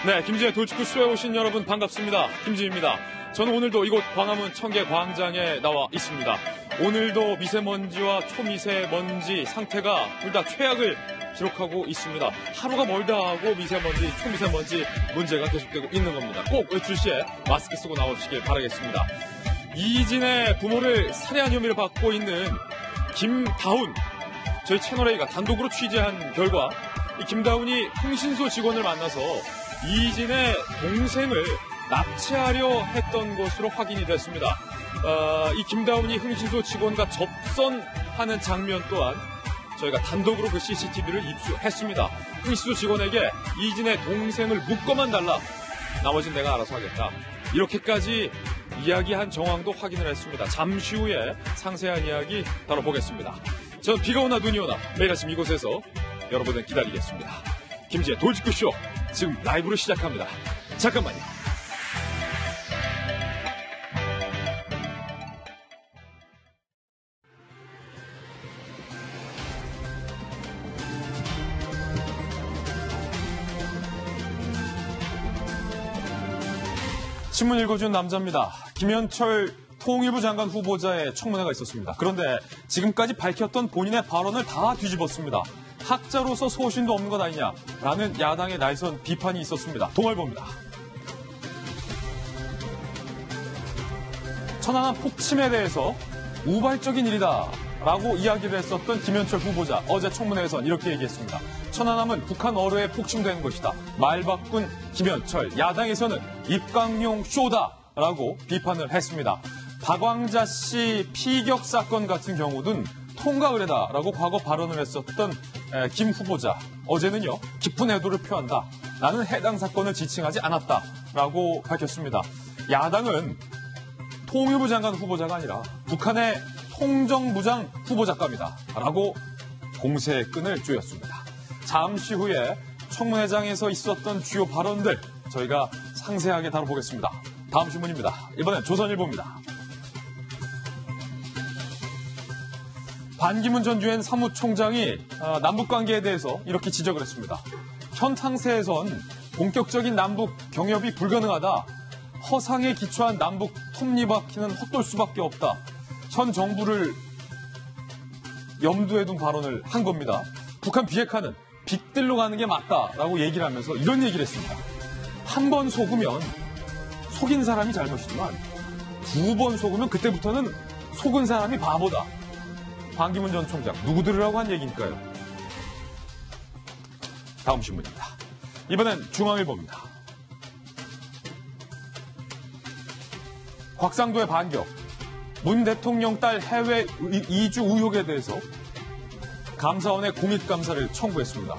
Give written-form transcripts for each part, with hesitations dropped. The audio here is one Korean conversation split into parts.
네, 김지의 돌직구쇼에 오신 여러분 반갑습니다. 김지입니다. 저는 오늘도 이곳 광화문 청계광장에 나와 있습니다. 오늘도 미세먼지와 초미세먼지 상태가 둘 다 최악을 기록하고 있습니다. 하루가 멀다 하고 미세먼지, 초미세먼지 문제가 계속되고 있는 겁니다. 꼭 외출 시에 마스크 쓰고 나오시길 바라겠습니다. 이진의 부모를 살해한 혐의를 받고 있는 김다운, 저희 채널A가 단독으로 취재한 결과 이 김다운이 흥신소 직원을 만나서 이진의 동생을 납치하려 했던 것으로 확인이 됐습니다. 이 김다운이 흥신소 직원과 접선하는 장면 또한 저희가 단독으로 그 CCTV를 입수했습니다. 흥신소 직원에게 이진의 동생을 묶어만 달라, 나머지는 내가 알아서 하겠다, 이렇게까지 이야기한 정황도 확인을 했습니다. 잠시 후에 상세한 이야기 다뤄보겠습니다. 전 비가 오나 눈이 오나 매일 아침 이곳에서 여러분을 기다리겠습니다. 김지의 돌직구쇼 지금 라이브로 시작합니다. 잠깐만요. 신문 읽어준 남자입니다. 김현철 통일부 장관 후보자의 청문회가 있었습니다. 그런데 지금까지 밝혔던 본인의 발언을 다 뒤집었습니다. 학자로서 소신도 없는 것 아니냐라는 야당의 날선 비판이 있었습니다. 동아일보입니다. 천안함 폭침에 대해서 우발적인 일이다라고 이야기를 했었던 김현철 후보자, 어제 청문회에서는 이렇게 얘기했습니다. 천안함은 북한 어뢰에 폭침된 것이다. 말 바꾼 김현철, 야당에서는 입강용 쇼다라고 비판을 했습니다. 박광자 씨 피격 사건 같은 경우는 통과 의례다라고 과거 발언을 했었던 김 후보자, 어제는요, 깊은 애도를 표한다, 나는 해당 사건을 지칭하지 않았다라고 밝혔습니다. 야당은 통일부 장관 후보자가 아니라 북한의 통정부장 후보자감이다 라고 공세의 끈을 조였습니다. 잠시 후에 청문회장에서 있었던 주요 발언들 저희가 상세하게 다뤄보겠습니다. 다음 신문입니다. 이번엔 조선일보입니다. 반기문 전 유엔 사무총장이 남북관계에 대해서 이렇게 지적을 했습니다. 현 상태에선 본격적인 남북 경협이 불가능하다. 허상에 기초한 남북 톱니바퀴는 헛돌 수밖에 없다. 현 정부를 염두에 둔 발언을 한 겁니다. 북한 비핵화는 빅딜로 가는 게 맞다라고 얘기를 하면서 이런 얘기를 했습니다. 한 번 속으면 속인 사람이 잘못이지만 두 번 속으면 그때부터는 속은 사람이 바보다. 반기문 전 총장, 누구 들으라고 한 얘기니까요. 다음 신문입니다. 이번엔 중앙일보입니다. 곽상도의 반격, 문 대통령 딸 해외 이주 의혹에 대해서 감사원에 공익감사를 청구했습니다.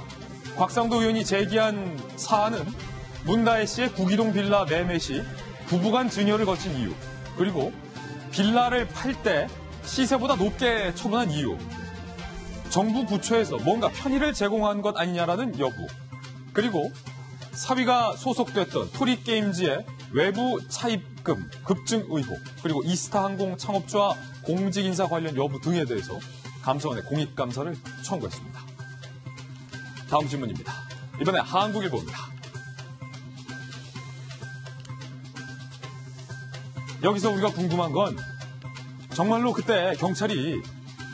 곽상도 의원이 제기한 사안은 문다혜 씨의 구기동 빌라 매매 시 부부간 증여를 거친 이유, 그리고 빌라를 팔 때 시세보다 높게 처분한 이유, 정부 부처에서 뭔가 편의를 제공한 것 아니냐라는 여부, 그리고 사위가 소속됐던 프리게임즈의 외부 차입금 급증 의혹, 그리고 이스타항공 창업주와 공직인사 관련 여부 등에 대해서 감사원에 공익감사를 청구했습니다. 다음 신문입니다. 이번에 한국일보입니다. 여기서 우리가 궁금한 건 정말로 그때 경찰이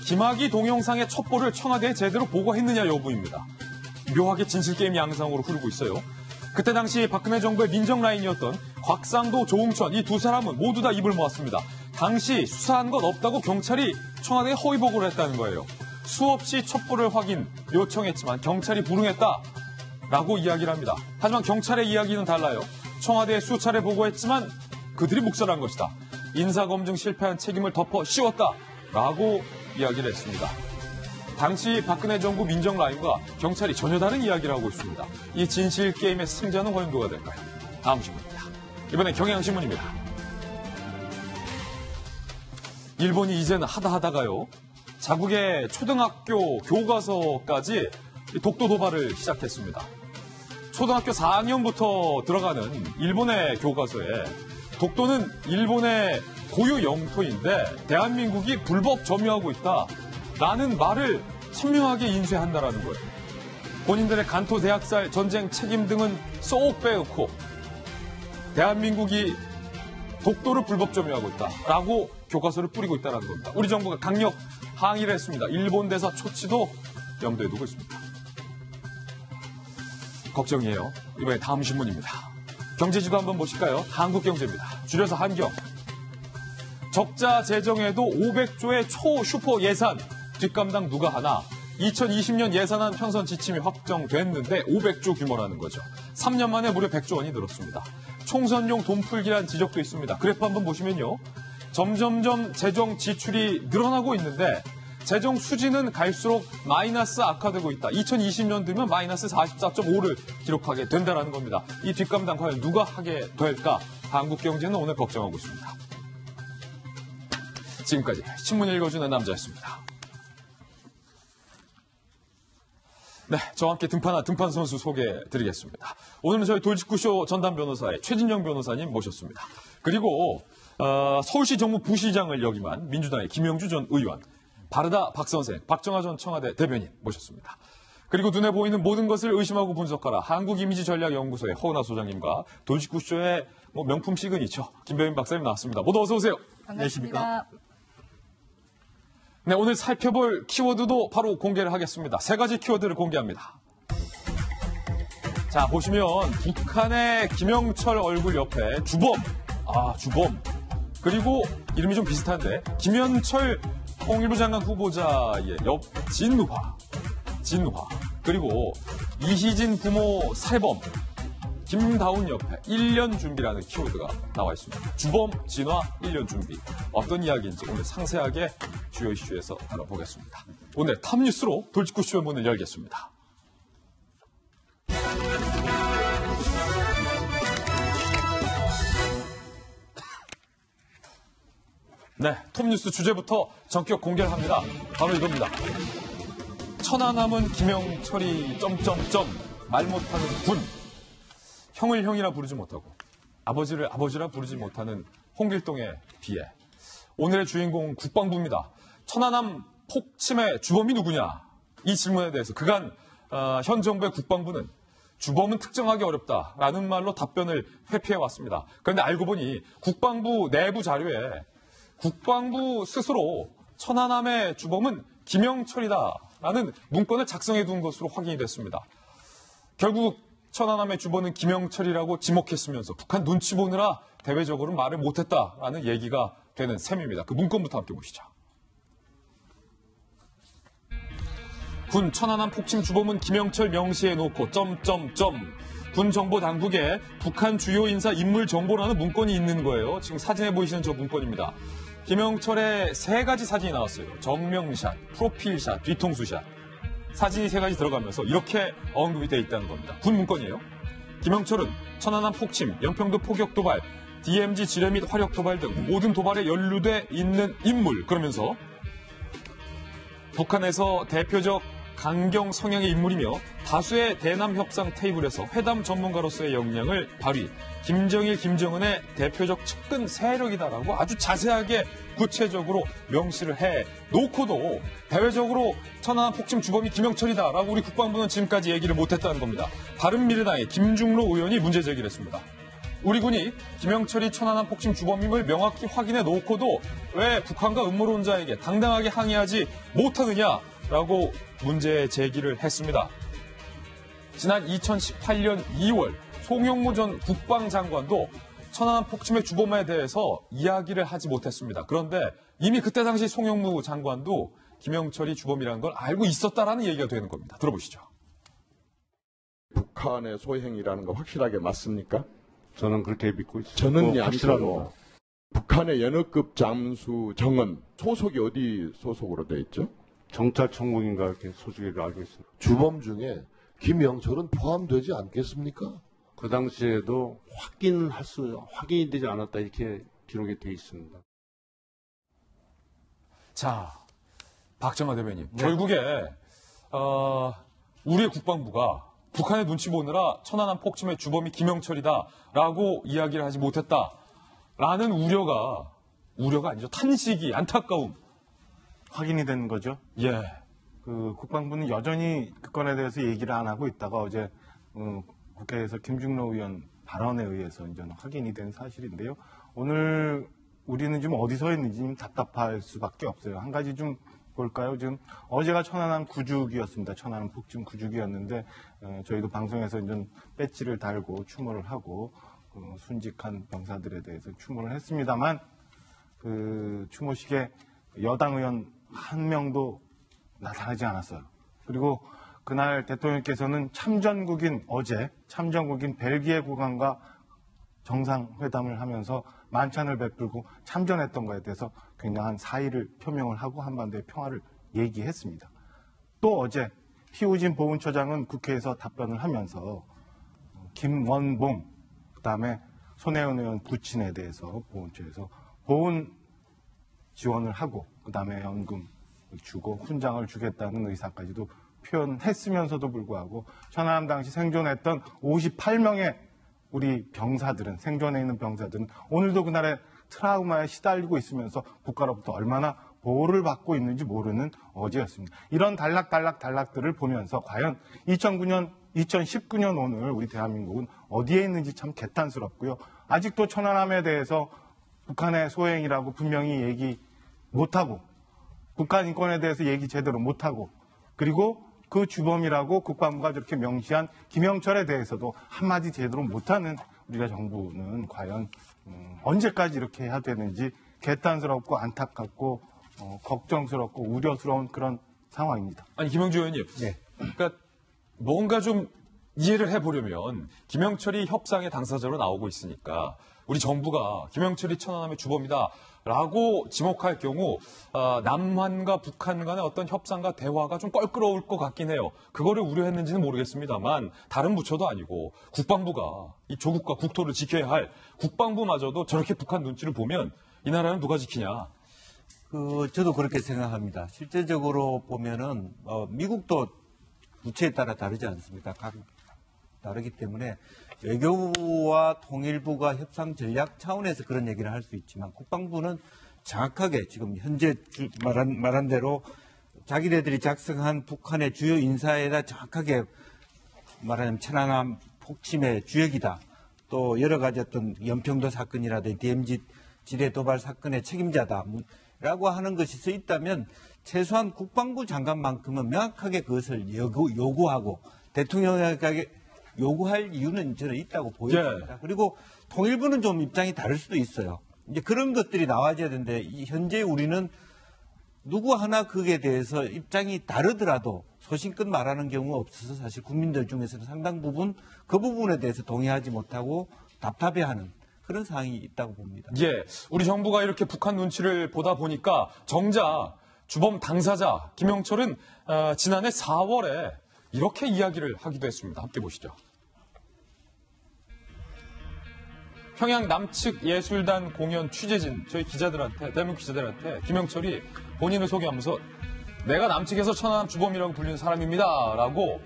김학의 동영상의 첩보를 청와대에 제대로 보고했느냐 여부입니다. 묘하게 진실게임 양상으로 흐르고 있어요. 그때 당시 박근혜 정부의 민정라인이었던 곽상도, 조응천, 이 두 사람은 모두 다 입을 모았습니다. 당시 수사한 것 없다고 경찰이 청와대에 허위보고를 했다는 거예요. 수없이 첩보를 확인 요청했지만 경찰이 불응했다라고 이야기를 합니다. 하지만 경찰의 이야기는 달라요. 청와대에 수차례 보고했지만 그들이 묵살한 것이다. 인사검증 실패한 책임을 덮어 씌웠다라고 이야기를 했습니다. 당시 박근혜 정부 민정라인과 경찰이 전혀 다른 이야기를 하고 있습니다. 이 진실게임의 승자는 과연 누가 될까요? 다음 신문입니다. 이번엔 경향신문입니다. 일본이 이제는 하다하다가요, 자국의 초등학교 교과서까지 독도 도발을 시작했습니다. 초등학교 4학년부터 들어가는 일본의 교과서에 독도는 일본의 고유 영토인데 대한민국이 불법 점유하고 있다라는 말을 선명하게 인쇄한다라는 거예요. 본인들의 간토 대학살 전쟁 책임 등은 쏙 빼놓고 대한민국이 독도를 불법 점유하고 있다라고 교과서를 뿌리고 있다는 겁니다. 우리 정부가 강력 항의를 했습니다. 일본 대사 초치도 염두에 두고 있습니다. 걱정이에요. 이번에 다음 신문입니다. 경제지도 한번 보실까요? 한국경제입니다. 줄여서 한경. 적자 재정에도 500조의 초슈퍼 예산 뒷감당 누가 하나? 2020년 예산안 편성 지침이 확정됐는데 500조 규모라는 거죠. 3년 만에 무려 100조 원이 늘었습니다. 총선용 돈풀기란 지적도 있습니다. 그래프 한번 보시면요. 점점점 재정 지출이 늘어나고 있는데 재정 수지는 갈수록 마이너스 악화되고 있다. 2020년 되면 마이너스 44.5를 기록하게 된다는 겁니다. 이 뒷감당 과연 누가 하게 될까? 한국경제는 오늘 걱정하고 있습니다. 지금까지 신문 읽어주는 남자였습니다. 네, 저와 함께 등판 선수 소개해드리겠습니다. 오늘은 저희 돌직구쇼 전담 변호사의 최진영 변호사님 모셨습니다. 그리고 서울시 정무 부시장을 역임한 민주당의 김영주 전 의원, 바르다 박 선생, 박정하 전 청와대 대변인 모셨습니다. 그리고 눈에 보이는 모든 것을 의심하고 분석하라 한국이미지전략연구소의 허은하 소장님과 돌직구쇼의 명품 시그니처 김배민 박사님 나왔습니다. 모두 어서 오세요. 반갑습니다. 네, 오늘 살펴볼 키워드도 바로 공개를 하겠습니다. 세 가지 키워드를 공개합니다. 자, 보시면 북한의 김영철 얼굴 옆에 주범. 그리고 이름이 좀 비슷한데 김현철 통일부 장관 후보자의 옆 진화. 그리고 이희진 부모 살해범. 김다운 옆에 1년 준비라는 키워드가 나와 있습니다. 주범, 진화, 1년 준비. 어떤 이야기인지 오늘 상세하게 주요 이슈에서 다뤄보겠습니다. 오늘 탑뉴스로 돌직구쇼의 문을 열겠습니다. 네, 톱뉴스 주제부터 전격 공개를 합니다. 바로 이겁니다. 천안함은 김영철이 말 못하는 군. 형을 형이라 부르지 못하고 아버지를 아버지라 부르지 못하는 홍길동에 비해 오늘의 주인공은 국방부입니다. 천안함 폭침의 주범이 누구냐? 이 질문에 대해서 그간 현 정부의 국방부는 주범은 특정하기 어렵다라는 말로 답변을 회피해왔습니다. 그런데 알고 보니 국방부 내부 자료에 국방부 스스로 천안함의 주범은 김영철이다라는 문건을 작성해둔 것으로 확인이 됐습니다. 결국 천안함의 주범은 김영철이라고 지목했으면서 북한 눈치 보느라 대외적으로 말을 못했다라는 얘기가 되는 셈입니다. 그 문건부터 함께 보시죠. 군 천안함 폭침 주범은 김영철 명시해 놓고 군 정보 당국에 북한 주요 인사 인물 정보라는 문건이 있는 거예요. 지금 사진에 보이시는 저 문건입니다. 김영철의 세 가지 사진이 나왔어요. 정명샷, 프로필샷, 뒤통수샷. 사진이 세 가지 들어가면서 이렇게 언급이 돼 있다는 겁니다. 군 문건이에요. 김영철은 천안함 폭침, 연평도 포격 도발, DMZ 지뢰 및 화력 도발 등 모든 도발에 연루돼 있는 인물. 그러면서 북한에서 대표적 강경 성향의 인물이며 다수의 대남 협상 테이블에서 회담 전문가로서의 역량을 발휘. 김정일, 김정은의 대표적 측근 세력이다라고 아주 자세하게 구체적으로 명시를 해 놓고도 대외적으로 천안함 폭침 주범이 김영철이다라고 우리 국방부는 지금까지 얘기를 못했다는 겁니다. 바른미래당의 김중로 의원이 문제 제기를 했습니다. 우리 군이 김영철이 천안함 폭침 주범임을 명확히 확인해 놓고도 왜 북한과 음모론자에게 당당하게 항의하지 못하느냐라고 문제 제기를 했습니다. 지난 2018년 2월 송영무 전 국방장관도 천안함 폭침의 주범에 대해서 이야기를 하지 못했습니다. 그런데 이미 그때 당시 송영무 장관도 김영철이 주범이라는 걸 알고 있었다라는 얘기가 되는 겁니다. 들어보시죠. 북한의 소행이라는 거 확실하게 맞습니까? 저는 그렇게 믿고 있습니다. 저는 확실하고 북한의 연어급 잠수 정은 소속이 어디 소속으로 돼 있죠? 정찰총국인가 이렇게 소식을 알고 있습니다. 주범 중에 김영철은 포함되지 않겠습니까? 그 당시에도 확인이 되지 않았다 이렇게 기록이 되어 있습니다. 자, 박정하 대변인. 결국에 우리의 국방부가 북한의 눈치 보느라 천안함 폭침의 주범이 김영철이다라고 이야기를 하지 못했다라는 우려가 아니죠. 탄식이, 안타까움. 확인이 된 거죠? 예. 그 국방부는 여전히 그 건에 대해서 얘기를 안 하고 있다가 어제 국회에서 김중로 의원 발언에 의해서 이제 확인이 된 사실인데요. 오늘 우리는 지금 어디 서 있는지 좀 답답할 수밖에 없어요. 한 가지 좀 볼까요? 지금 어제가 천안함 구죽이었습니다. 천안함 북진 구죽이었는데 저희도 방송에서 이제 배지를 달고 추모를 하고 순직한 병사들에 대해서 추모를 했습니다만 그 추모식에 여당 의원 한 명도 나타나지 않았어요. 그리고 그날 대통령께서는 어제 참전국인 벨기에 국왕과 정상회담을 하면서 만찬을 베풀고 참전했던 것에 대해서 굉장한 사의를 표명을 하고 한반도의 평화를 얘기했습니다. 또 어제 피우진 보훈처장은 국회에서 답변을 하면서 김원봉, 그다음에 손혜원 의원 부친에 대해서 보훈처에서 보훈 지원을 하고 그다음에 연금 주고 훈장을 주겠다는 의사까지도 표현했으면서도 불구하고 천안함 당시 생존했던 58명의 우리 병사들은 생존해 있는 병사들은 오늘도 그날의 트라우마에 시달리고 있으면서 국가로부터 얼마나 보호를 받고 있는지 모르는 어제였습니다. 이런 단락들을 보면서 과연 2019년 오늘 우리 대한민국은 어디에 있는지 참 개탄스럽고요. 아직도 천안함에 대해서 북한의 소행이라고 분명히 얘기 못하고 북한 인권에 대해서 얘기 제대로 못하고 그리고 그 주범이라고 국방부가 저렇게 명시한 김영철에 대해서도 한마디 제대로 못하는 우리가 정부는 과연 언제까지 이렇게 해야 되는지 개탄스럽고 안타깝고 걱정스럽고 우려스러운 그런 상황입니다. 아니 김영주 의원님, 네. 그러니까 뭔가 좀 이해를 해보려면 김영철이 협상의 당사자로 나오고 있으니까 우리 정부가 김영철이 천안함의 주범이다라고 지목할 경우 남한과 북한 간의 어떤 협상과 대화가 좀 껄끄러울 것 같긴 해요. 그거를 우려했는지는 모르겠습니다만 다른 부처도 아니고 국방부가 이 조국과 국토를 지켜야 할 국방부마저도 저렇게 북한 눈치를 보면 이 나라는 누가 지키냐. 저도 그렇게 생각합니다. 실제적으로 보면은 미국도 부처에 따라 다르지 않습니까? 다르기 때문에 외교부와 통일부가 협상 전략 차원에서 그런 얘기를 할 수 있지만 국방부는 정확하게 지금 현재 말한 대로 자기네들이 작성한 북한의 주요 인사에다 정확하게 말하자면 천안함 폭침의 주역이다. 또 여러 가지 어떤 연평도 사건이라든지 DMZ 지뢰 도발 사건의 책임자다. 라고 하는 것이 써 있다면 최소한 국방부 장관만큼은 명확하게 그것을 요구하고 대통령에게 요구할 이유는 저는 있다고 보여집니다. 그리고 통일부는 좀 입장이 다를 수도 있어요. 이제 그런 것들이 나와줘야 되는데 현재 우리는 누구 하나 그에 대해서 입장이 다르더라도 소신껏 말하는 경우가 없어서 사실 국민들 중에서는 상당 부분 그 부분에 대해서 동의하지 못하고 답답해하는 그런 상황이 있다고 봅니다. 예, 우리 정부가 이렇게 북한 눈치를 보다 보니까 정작 주범 당사자 김영철은 지난해 4월에 이렇게 이야기를 하기도 했습니다. 함께 보시죠. 평양 남측 예술단 공연 취재진 저희 기자들한테 대한민국 기자들한테 김영철이 본인을 소개하면서 내가 남측에서 천안함 주범이라고 불리는 사람입니다 라고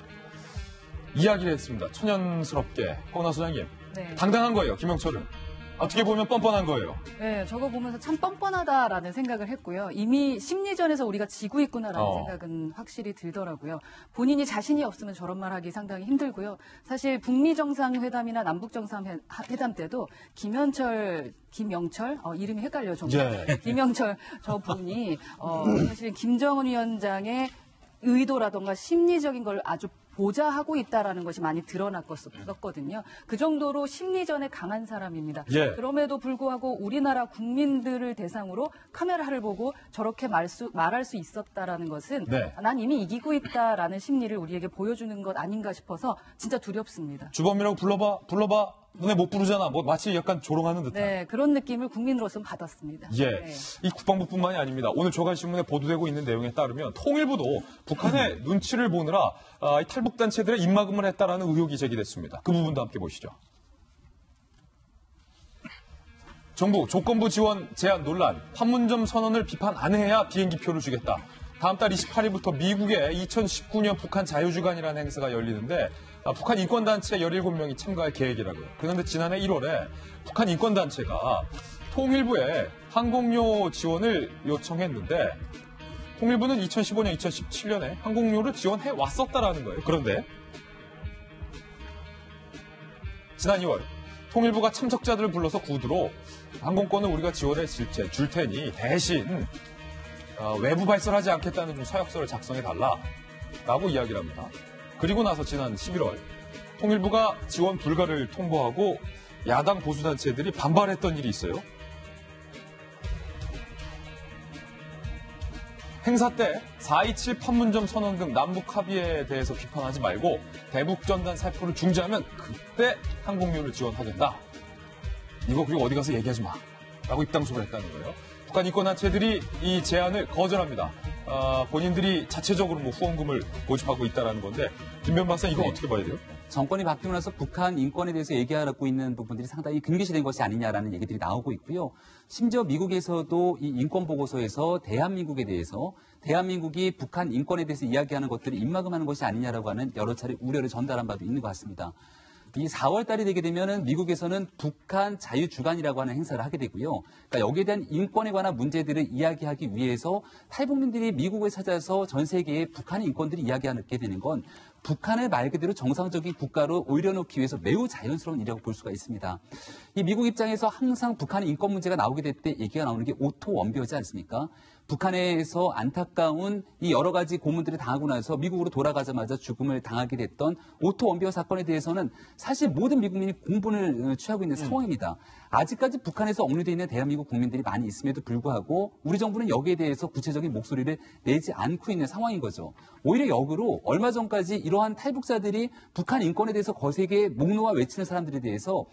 이야기를 했습니다. 천연스럽게. 허은하 소장님, 네. 당당한 거예요. 김영철은 어떻게 보면 뻔뻔한 거예요. 네, 저거 보면서 참 뻔뻔하다라는 생각을 했고요. 이미 심리전에서 우리가 지고 있구나라는 생각은 확실히 들더라고요. 본인이 자신이 없으면 저런 말 하기 상당히 힘들고요. 사실 북미 정상회담이나 남북 정상회담 때도 김영철 이름이 헷갈려요. 정말. 예. 김영철 저 분이 사실 김정은 위원장의 의도라던가 심리적인 걸 아주 보좌하고 있다라는 것이 많이 드러났었거든요. 그 정도로 심리전에 강한 사람입니다. 예. 그럼에도 불구하고 우리나라 국민들을 대상으로 카메라를 보고 저렇게 말할 수 있었다라는 것은 네. 난 이미 이기고 있다라는 심리를 우리에게 보여주는 것 아닌가 싶어서 진짜 두렵습니다. 주범이라고 불러봐. 너네 못 부르잖아. 뭐 마치 약간 조롱하는 듯한. 네, 그런 느낌을 국민으로서는 받았습니다. 예, 네. 이 국방부뿐만이 아닙니다. 오늘 조간신문에 보도되고 있는 내용에 따르면 통일부도 북한의 눈치를 보느라 이 탈북단체들의 입막음을 했다라는 의혹이 제기됐습니다. 그 부분도 함께 보시죠. 정부 조건부 지원 제한 논란, 판문점 선언을 비판 안 해야 비행기표를 주겠다. 다음 달 28일부터 미국의 2019년 북한 자유주간이라는 행사가 열리는데 북한 인권단체 17명이 참가할 계획이라고요. 그런데 지난해 1월에 북한 인권단체가 통일부에 항공료 지원을 요청했는데 통일부는 2015년, 2017년에 항공료를 지원해 왔었다라는 거예요. 그런데 지난 2월 통일부가 참석자들을 불러서 구두로 항공권을 우리가 지원해 줄 테니 대신 외부 발설하지 않겠다는 좀 서약서를 작성해달라라고 이야기를 합니다. 그리고 나서 지난 11월 통일부가 지원 불가를 통보하고 야당 보수단체들이 반발했던 일이 있어요. 행사 때 4.27 판문점 선언 등 남북 합의에 대해서 비판하지 말고 대북전단 살포를 중지하면 그때 항공료를 지원하겠다. 이거 그리고 어디 가서 얘기하지 마. 라고 입당속을 했다는 거예요. 북한 인권단체들이 이 제안을 거절합니다. 본인들이 자체적으로 후원금을 모집하고 있다는 건데 김변 박사 이거 어떻게 봐야 돼요? 정권이 바뀌고 나서 북한 인권에 대해서 얘기하고 있는 부분들이 상당히 금기시된 것이 아니냐라는 얘기들이 나오고 있고요. 심지어 미국에서도 이 인권 보고서에서 대한민국에 대해서 대한민국이 북한 인권에 대해서 이야기하는 것들을 입막음하는 것이 아니냐라고 하는 여러 차례 우려를 전달한 바도 있는 것 같습니다. 이 4월 달이 되게 되면은 미국에서는 북한 자유주간이라고 하는 행사를 하게 되고요. 그러니까 여기에 대한 인권에 관한 문제들을 이야기하기 위해서 탈북민들이 미국을 찾아서 전 세계에 북한의 인권들을 이야기하게 되는 건 북한을 말 그대로 정상적인 국가로 올려놓기 위해서 매우 자연스러운 일이라고 볼 수가 있습니다. 이 미국 입장에서 항상 북한의 인권 문제가 나오게 될 때 얘기가 나오는 게 오토 원비어지 않습니까? 북한에서 안타까운 이 여러 가지 고문들을 당하고 나서 미국으로 돌아가자마자 죽음을 당하게 됐던 오토 원비어 사건에 대해서는 사실 모든 미국민이 공분을 취하고 있는 상황입니다. 아직까지 북한에서 억류되어 있는 대한민국 국민들이 많이 있음에도 불구하고 우리 정부는 여기에 대해서 구체적인 목소리를 내지 않고 있는 상황인 거죠. 오히려 역으로 얼마 전까지 이러한 탈북자들이 북한 인권에 대해서 거세게 목 놓아 외치는 사람들에 대해서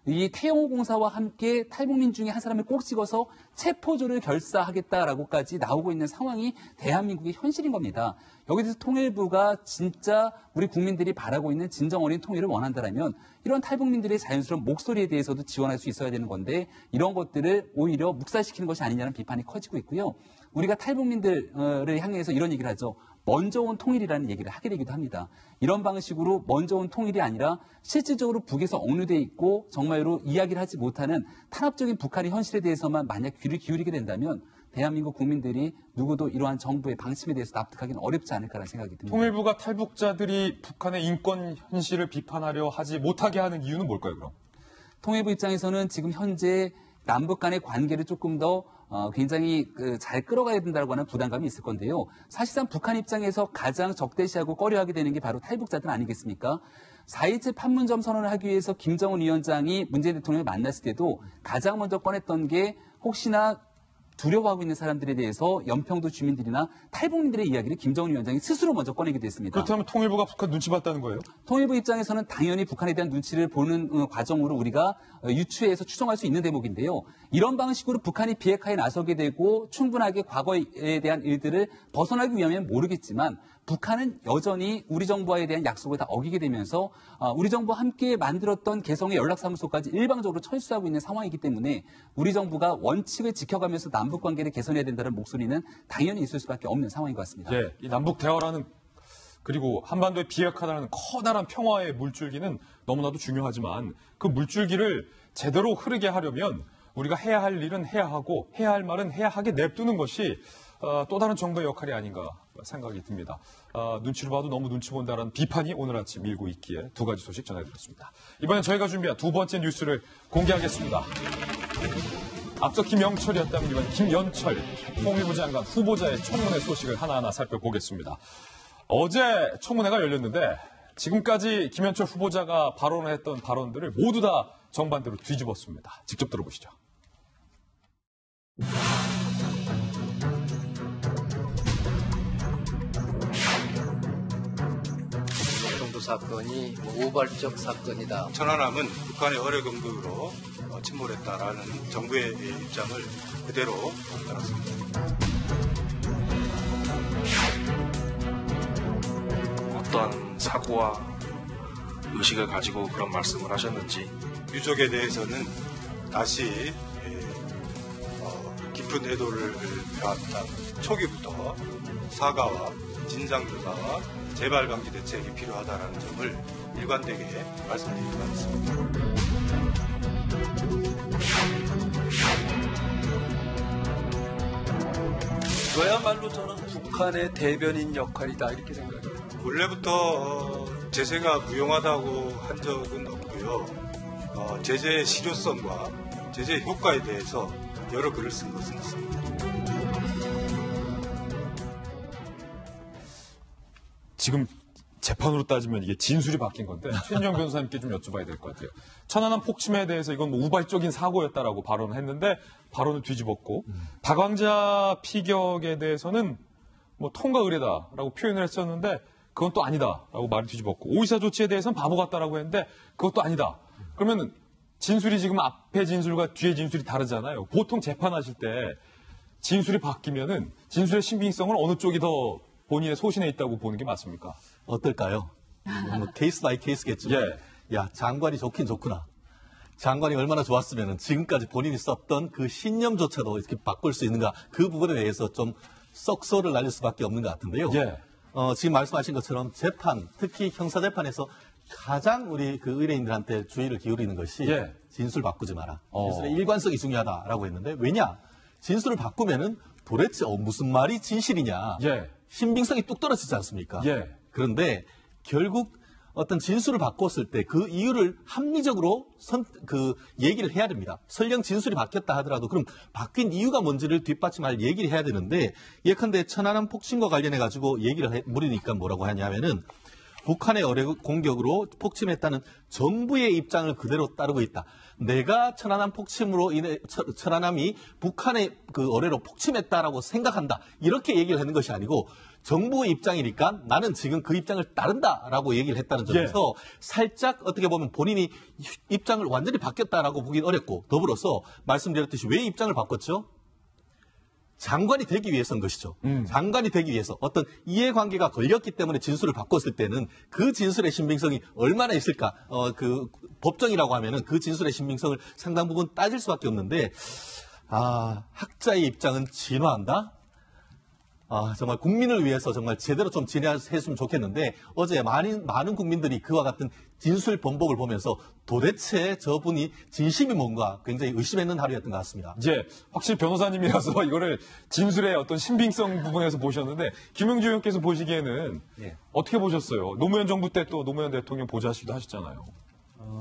이 태영호 공사와 함께 탈북민 중에 한 사람을 꼭 찍어서 체포조를 결사하겠다라고까지 나오고 있는 상황이 대한민국의 현실인 겁니다. 여기에 대해서 통일부가 진짜 우리 국민들이 바라고 있는 진정 어린 통일을 원한다면 이런 탈북민들의 자연스러운 목소리에 대해서도 지원할 수 있어야 되는 건데 이런 것들을 오히려 묵살시키는 것이 아니냐는 비판이 커지고 있고요. 우리가 탈북민들을 향해서 이런 얘기를 하죠. 먼저 온 통일이라는 얘기를 하게 되기도 합니다. 이런 방식으로 먼저 온 통일이 아니라 실질적으로 북에서 억류돼 있고 정말로 이야기를 하지 못하는 탄압적인 북한의 현실에 대해서만 만약 귀를 기울이게 된다면 대한민국 국민들이 누구도 이러한 정부의 방침에 대해서 납득하기는 어렵지 않을까라는 생각이 듭니다. 통일부가 탈북자들이 북한의 인권 현실을 비판하려 하지 못하게 하는 이유는 뭘까요, 그럼? 통일부 입장에서는 지금 현재 남북 간의 관계를 조금 더 굉장히 잘 끌어가야 된다고 하는 부담감이 있을 건데요. 사실상 북한 입장에서 가장 적대시하고 꺼려하게 되는 게 바로 탈북자들 아니겠습니까? 4.27 판문점 선언을 하기 위해서 김정은 위원장이 문재인 대통령을 만났을 때도 가장 먼저 꺼냈던 게 혹시나 두려워하고 있는 사람들에 대해서 연평도 주민들이나 탈북민들의 이야기를 김정은 위원장이 스스로 먼저 꺼내기도 했습니다. 그렇다면 통일부가 북한 눈치 봤다는 거예요? 통일부 입장에서는 당연히 북한에 대한 눈치를 보는 과정으로 우리가 유추해서 추정할 수 있는 대목인데요. 이런 방식으로 북한이 비핵화에 나서게 되고 충분하게 과거에 대한 일들을 벗어나기 위하면 모르겠지만 북한은 여전히 우리 정부와에 대한 약속을 다 어기게 되면서 우리 정부와 함께 만들었던 개성의 연락사무소까지 일방적으로 철수하고 있는 상황이기 때문에 우리 정부가 원칙을 지켜가면서 남북관계를 개선해야 된다는 목소리는 당연히 있을 수밖에 없는 상황인 것 같습니다. 예, 이 남북 대화라는 그리고 한반도의 비핵화라는 커다란 평화의 물줄기는 너무나도 중요하지만 그 물줄기를 제대로 흐르게 하려면 우리가 해야 할 일은 해야 하고 해야 할 말은 해야 하게 냅두는 것이 또 다른 정부의 역할이 아닌가 생각이 듭니다. 눈치로 봐도 너무 눈치 본다는 비판이 오늘 아침 밀고 있기에 두 가지 소식 전해드렸습니다. 이번엔 저희가 준비한 두 번째 뉴스를 공개하겠습니다. 앞서 김영철이었다면 이번 김연철 통일부 장관 후보자의 청문회 소식을 하나하나 살펴보겠습니다. 어제 청문회가 열렸는데 지금까지 김연철 후보자가 발언을 했던 발언들을 모두 다 정반대로 뒤집었습니다. 직접 들어보시죠. 정도 사건이 우발적 사건이다. 천안함은 북한의 어뢰 공격으로 침몰했다라는 정부의 입장을 그대로 따랐습니다. 어떤 사고와 의식을 가지고 그런 말씀을 하셨는지 유족에 대해서는 다시 깊은 애도를 표한다. 초기부터 사과와 진상조사와 재발 방지 대책이 필요하다는 점을 일관되게 말씀드리고 하겠습니다. 이거야말로 저는 북한의 대변인 역할이다 이렇게 생각해요. 원래부터 제재가 무용하다고 한 적은 없고요. 제재의 실효성과 제재의 효과에 대해서 여러 글을 쓴 것은 있습니다. 지금 재판으로 따지면 이게 진술이 바뀐 건데 최인정 변호사님께 좀 여쭤봐야 될 것 같아요. 천안함 폭침에 대해서 이건 뭐 우발적인 사고였다라고 발언을 했는데 발언을 뒤집었고 박왕자 피격에 대해서는 뭐 통과 의례다라고 표현을 했었는데 그건 또 아니다라고 말을 뒤집었고 오이사 조치에 대해서는 바보 같다라고 했는데 그것도 아니다. 그러면은 진술이 지금 앞에 진술과 뒤에 진술이 다르잖아요. 보통 재판하실 때 진술이 바뀌면은 진술의 신빙성은 어느 쪽이 더 본인의 소신에 있다고 보는 게 맞습니까? 어떨까요? 뭐 케이스 바이 케이스겠죠. 예. 야, 장관이 좋긴 좋구나. 장관이 얼마나 좋았으면 지금까지 본인이 썼던 그 신념조차도 이렇게 바꿀 수 있는가. 그 부분에 대해서 좀 썩소를 날릴 수밖에 없는 것 같은데요. 예. 지금 말씀하신 것처럼 재판, 특히 형사재판에서 가장 우리 그 의뢰인들한테 주의를 기울이는 것이 예. 진술 바꾸지 마라. 진술의 일관성이 중요하다라고 했는데 왜냐? 진술을 바꾸면은 도대체 무슨 말이 진실이냐. 예. 신빙성이 뚝 떨어지지 않습니까? 예. 그런데 결국 어떤 진술을 바꿨을 때 그 이유를 합리적으로 얘기를 해야 됩니다. 설령 진술이 바뀌었다 하더라도 그럼 바뀐 이유가 뭔지를 뒷받침할 얘기를 해야 되는데 예컨대 천안함 폭침과 관련해가지고 얘기를 물으니까 뭐라고 하냐면은 북한의 어뢰 공격으로 폭침했다는 정부의 입장을 그대로 따르고 있다. 내가 천안함 폭침으로 인해 천안함이 북한의 그 어뢰로 폭침했다라고 생각한다. 이렇게 얘기를 하는 것이 아니고 정부의 입장이니까 나는 지금 그 입장을 따른다라고 얘기를 했다는 점에서 살짝 어떻게 보면 본인이 입장을 완전히 바뀌었다라고 보긴 어렵고 더불어서 말씀드렸듯이 왜 입장을 바꿨죠? 장관이 되기 위해서인 것이죠. 장관이 되기 위해서 어떤 이해관계가 걸렸기 때문에 진술을 바꿨을 때는 그 진술의 신빙성이 얼마나 있을까? 그 법정이라고 하면은 그 진술의 신빙성을 상당 부분 따질 수밖에 없는데 학자의 입장은 진화한다? 정말 국민을 위해서 정말 제대로 좀 진행했으면 좋겠는데 어제 많은 국민들이 그와 같은 진술 번복을 보면서 도대체 저분이 진심이 뭔가 굉장히 의심했는 하루였던 것 같습니다. 예, 확실히 변호사님이라서 이거를 진술의 어떤 신빙성 부분에서 보셨는데 김영주 의원께서 보시기에는 어떻게 보셨어요? 노무현 정부 때 또 노무현 대통령 보좌하시기도 하셨잖아요.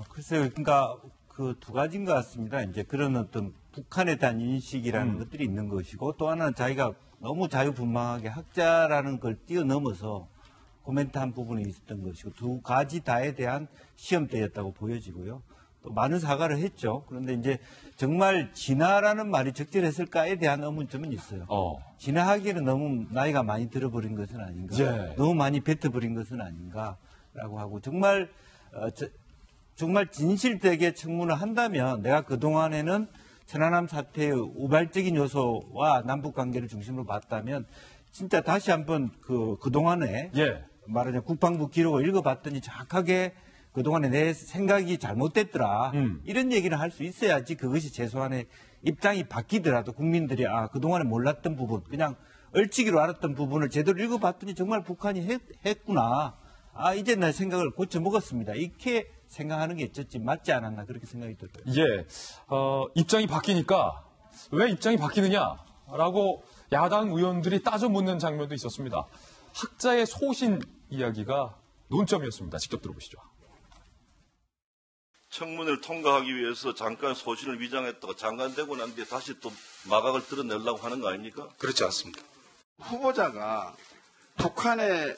글쎄요, 그러니까 그 두 가지인 것 같습니다. 이제 그런 어떤 북한에 대한 인식이라는 것들이 있는 것이고 또 하나는 자기가 너무 자유분방하게 학자라는 걸 뛰어넘어서 코멘트한 부분이 있었던 것이고 두 가지 다에 대한 시험대였다고 보여지고요. 또 많은 사과를 했죠. 그런데 이제 정말 진화라는 말이 적절했을까에 대한 의문점은 있어요. 진화하기에는 너무 나이가 많이 들어버린 것은 아닌가. 예. 너무 많이 뱉어버린 것은 아닌가라고 하고 정말 진실되게 청문을 한다면 내가 그동안에는 천안함 사태의 우발적인 요소와 남북 관계를 중심으로 봤다면 진짜 다시 한번 그동안에 말하자면 국방부 기록을 읽어봤더니 정확하게 그동안에 내 생각이 잘못됐더라. 이런 얘기를 할 수 있어야지 그것이 최소한의 입장이 바뀌더라도 국민들이 그동안에 몰랐던 부분 그냥 얼치기로 알았던 부분을 제대로 읽어봤더니 정말 북한이 했구나. 이제 내 생각을 고쳐먹었습니다. 이렇게 생각하는 게 있었지 맞지 않았나 그렇게 생각이 들어요. 예, 입장이 바뀌니까 왜 입장이 바뀌느냐라고 야당 의원들이 따져 묻는 장면도 있었습니다. 학자의 소신 이야기가 논점이었습니다. 직접 들어보시죠. 청문회를 통과하기 위해서 장관 소신을 위장했다가 장관 되고 난 뒤에 다시 또 마각을 드러내려고 하는 거 아닙니까? 그렇지 않습니다. 후보자가 북한의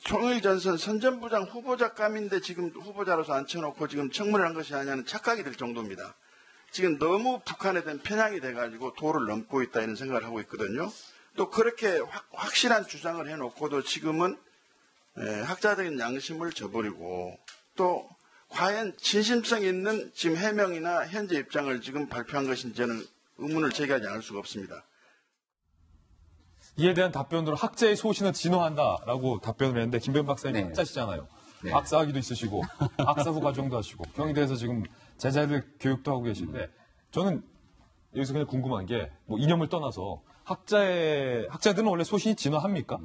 통일전선 선전부장 후보자감인데 지금 후보자로서 앉혀놓고 지금 청문을 한 것이 아니냐는 착각이 들 정도입니다. 지금 너무 북한에 대한 편향이 돼가지고 도를 넘고 있다 이런 생각을 하고 있거든요. 또 그렇게 확실한 주장을 해놓고도 지금은 학자적인 양심을 저버리고 또 과연 진심성 있는 지금 해명이나 현재 입장을 지금 발표한 것인지 저는 의문을 제기하지 않을 수가 없습니다. 이에 대한 답변으로 학자의 소신은 진화한다라고 답변을 했는데 김변 박사님 학자시잖아요. 박사학위도 있으시고 박사후 과정도 하시고 경희대에서 지금 제자들 교육도 하고 계신데 저는 여기서 그냥 궁금한 게 뭐 이념을 떠나서 학자들은 원래 소신이 진화합니까?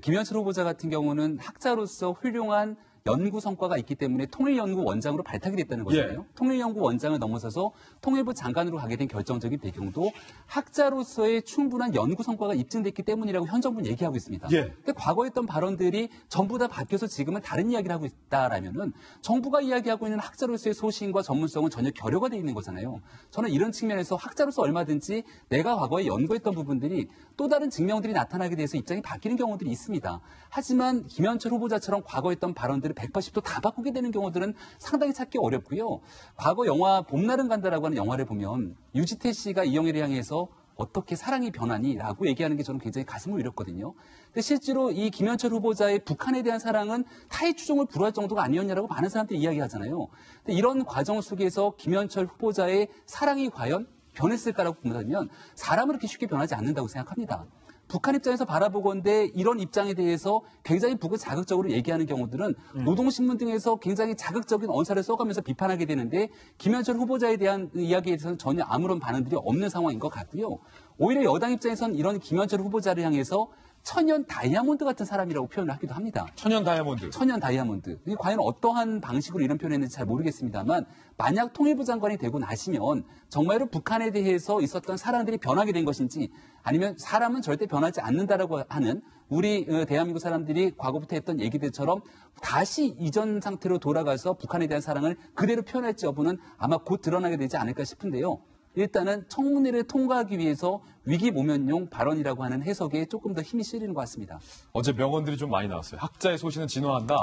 김현철 후보자 같은 경우는 학자로서 훌륭한 연구 성과가 있기 때문에 통일연구 원장으로 발탁이 됐다는 거잖아요. 예. 통일연구 원장을 넘어서서 통일부 장관으로 가게 된 결정적인 배경도 학자로서의 충분한 연구 성과가 입증됐기 때문이라고 현 정부는 얘기하고 있습니다. 예. 근데 과거에 했던 발언들이 전부 다 바뀌어서 지금은 다른 이야기를 하고 있다라면은 정부가 이야기하고 있는 학자로서의 소신과 전문성은 전혀 결여가 돼 있는 거잖아요. 저는 이런 측면에서 학자로서 얼마든지 내가 과거에 연구했던 부분들이 또 다른 증명들이 나타나게 돼서 입장이 바뀌는 경우들이 있습니다. 하지만 김현철 후보자처럼 과거 했던 발언들을 180도 다 바꾸게 되는 경우들은 상당히 찾기 어렵고요. 과거 영화 봄날은 간다라고 하는 영화를 보면 유지태 씨가 이영애를 향해서 어떻게 사랑이 변하니? 라고 얘기하는 게 저는 굉장히 가슴을 울렸거든요. 근데 실제로 이 김현철 후보자의 북한에 대한 사랑은 타의 추종을 불허할 정도가 아니었냐라고 많은 사람들이 이야기하잖아요. 근데 이런 과정 속에서 김현철 후보자의 사랑이 과연 변했을까라고 본다면 사람은 그렇게 쉽게 변하지 않는다고 생각합니다. 북한 입장에서 바라보건대 이런 입장에 대해서 굉장히 북을 자극적으로 얘기하는 경우들은 노동신문 등에서 굉장히 자극적인 언사를 써가면서 비판하게 되는데 김현철 후보자에 대한 이야기에 대해서는 전혀 아무런 반응들이 없는 상황인 것 같고요. 오히려 여당 입장에서는 이런 김현철 후보자를 향해서 천연 다이아몬드 같은 사람이라고 표현을 하기도 합니다. 천연 다이아몬드. 천연 다이아몬드. 이게 과연 어떠한 방식으로 이런 표현을 했는지 잘 모르겠습니다만 만약 통일부 장관이 되고 나시면 정말로 북한에 대해서 있었던 사람들이 변하게 된 것인지 아니면 사람은 절대 변하지 않는다라고 하는 우리 대한민국 사람들이 과거부터 했던 얘기들처럼 다시 이전 상태로 돌아가서 북한에 대한 사랑을 그대로 표현할지 여부는 아마 곧 드러나게 되지 않을까 싶은데요. 일단은 청문회를 통과하기 위해서 위기 모면용 발언이라고 하는 해석에 조금 더 힘이 실리는 것 같습니다. 어제 명언들이 좀 많이 나왔어요. 학자의 소신은 진화한다.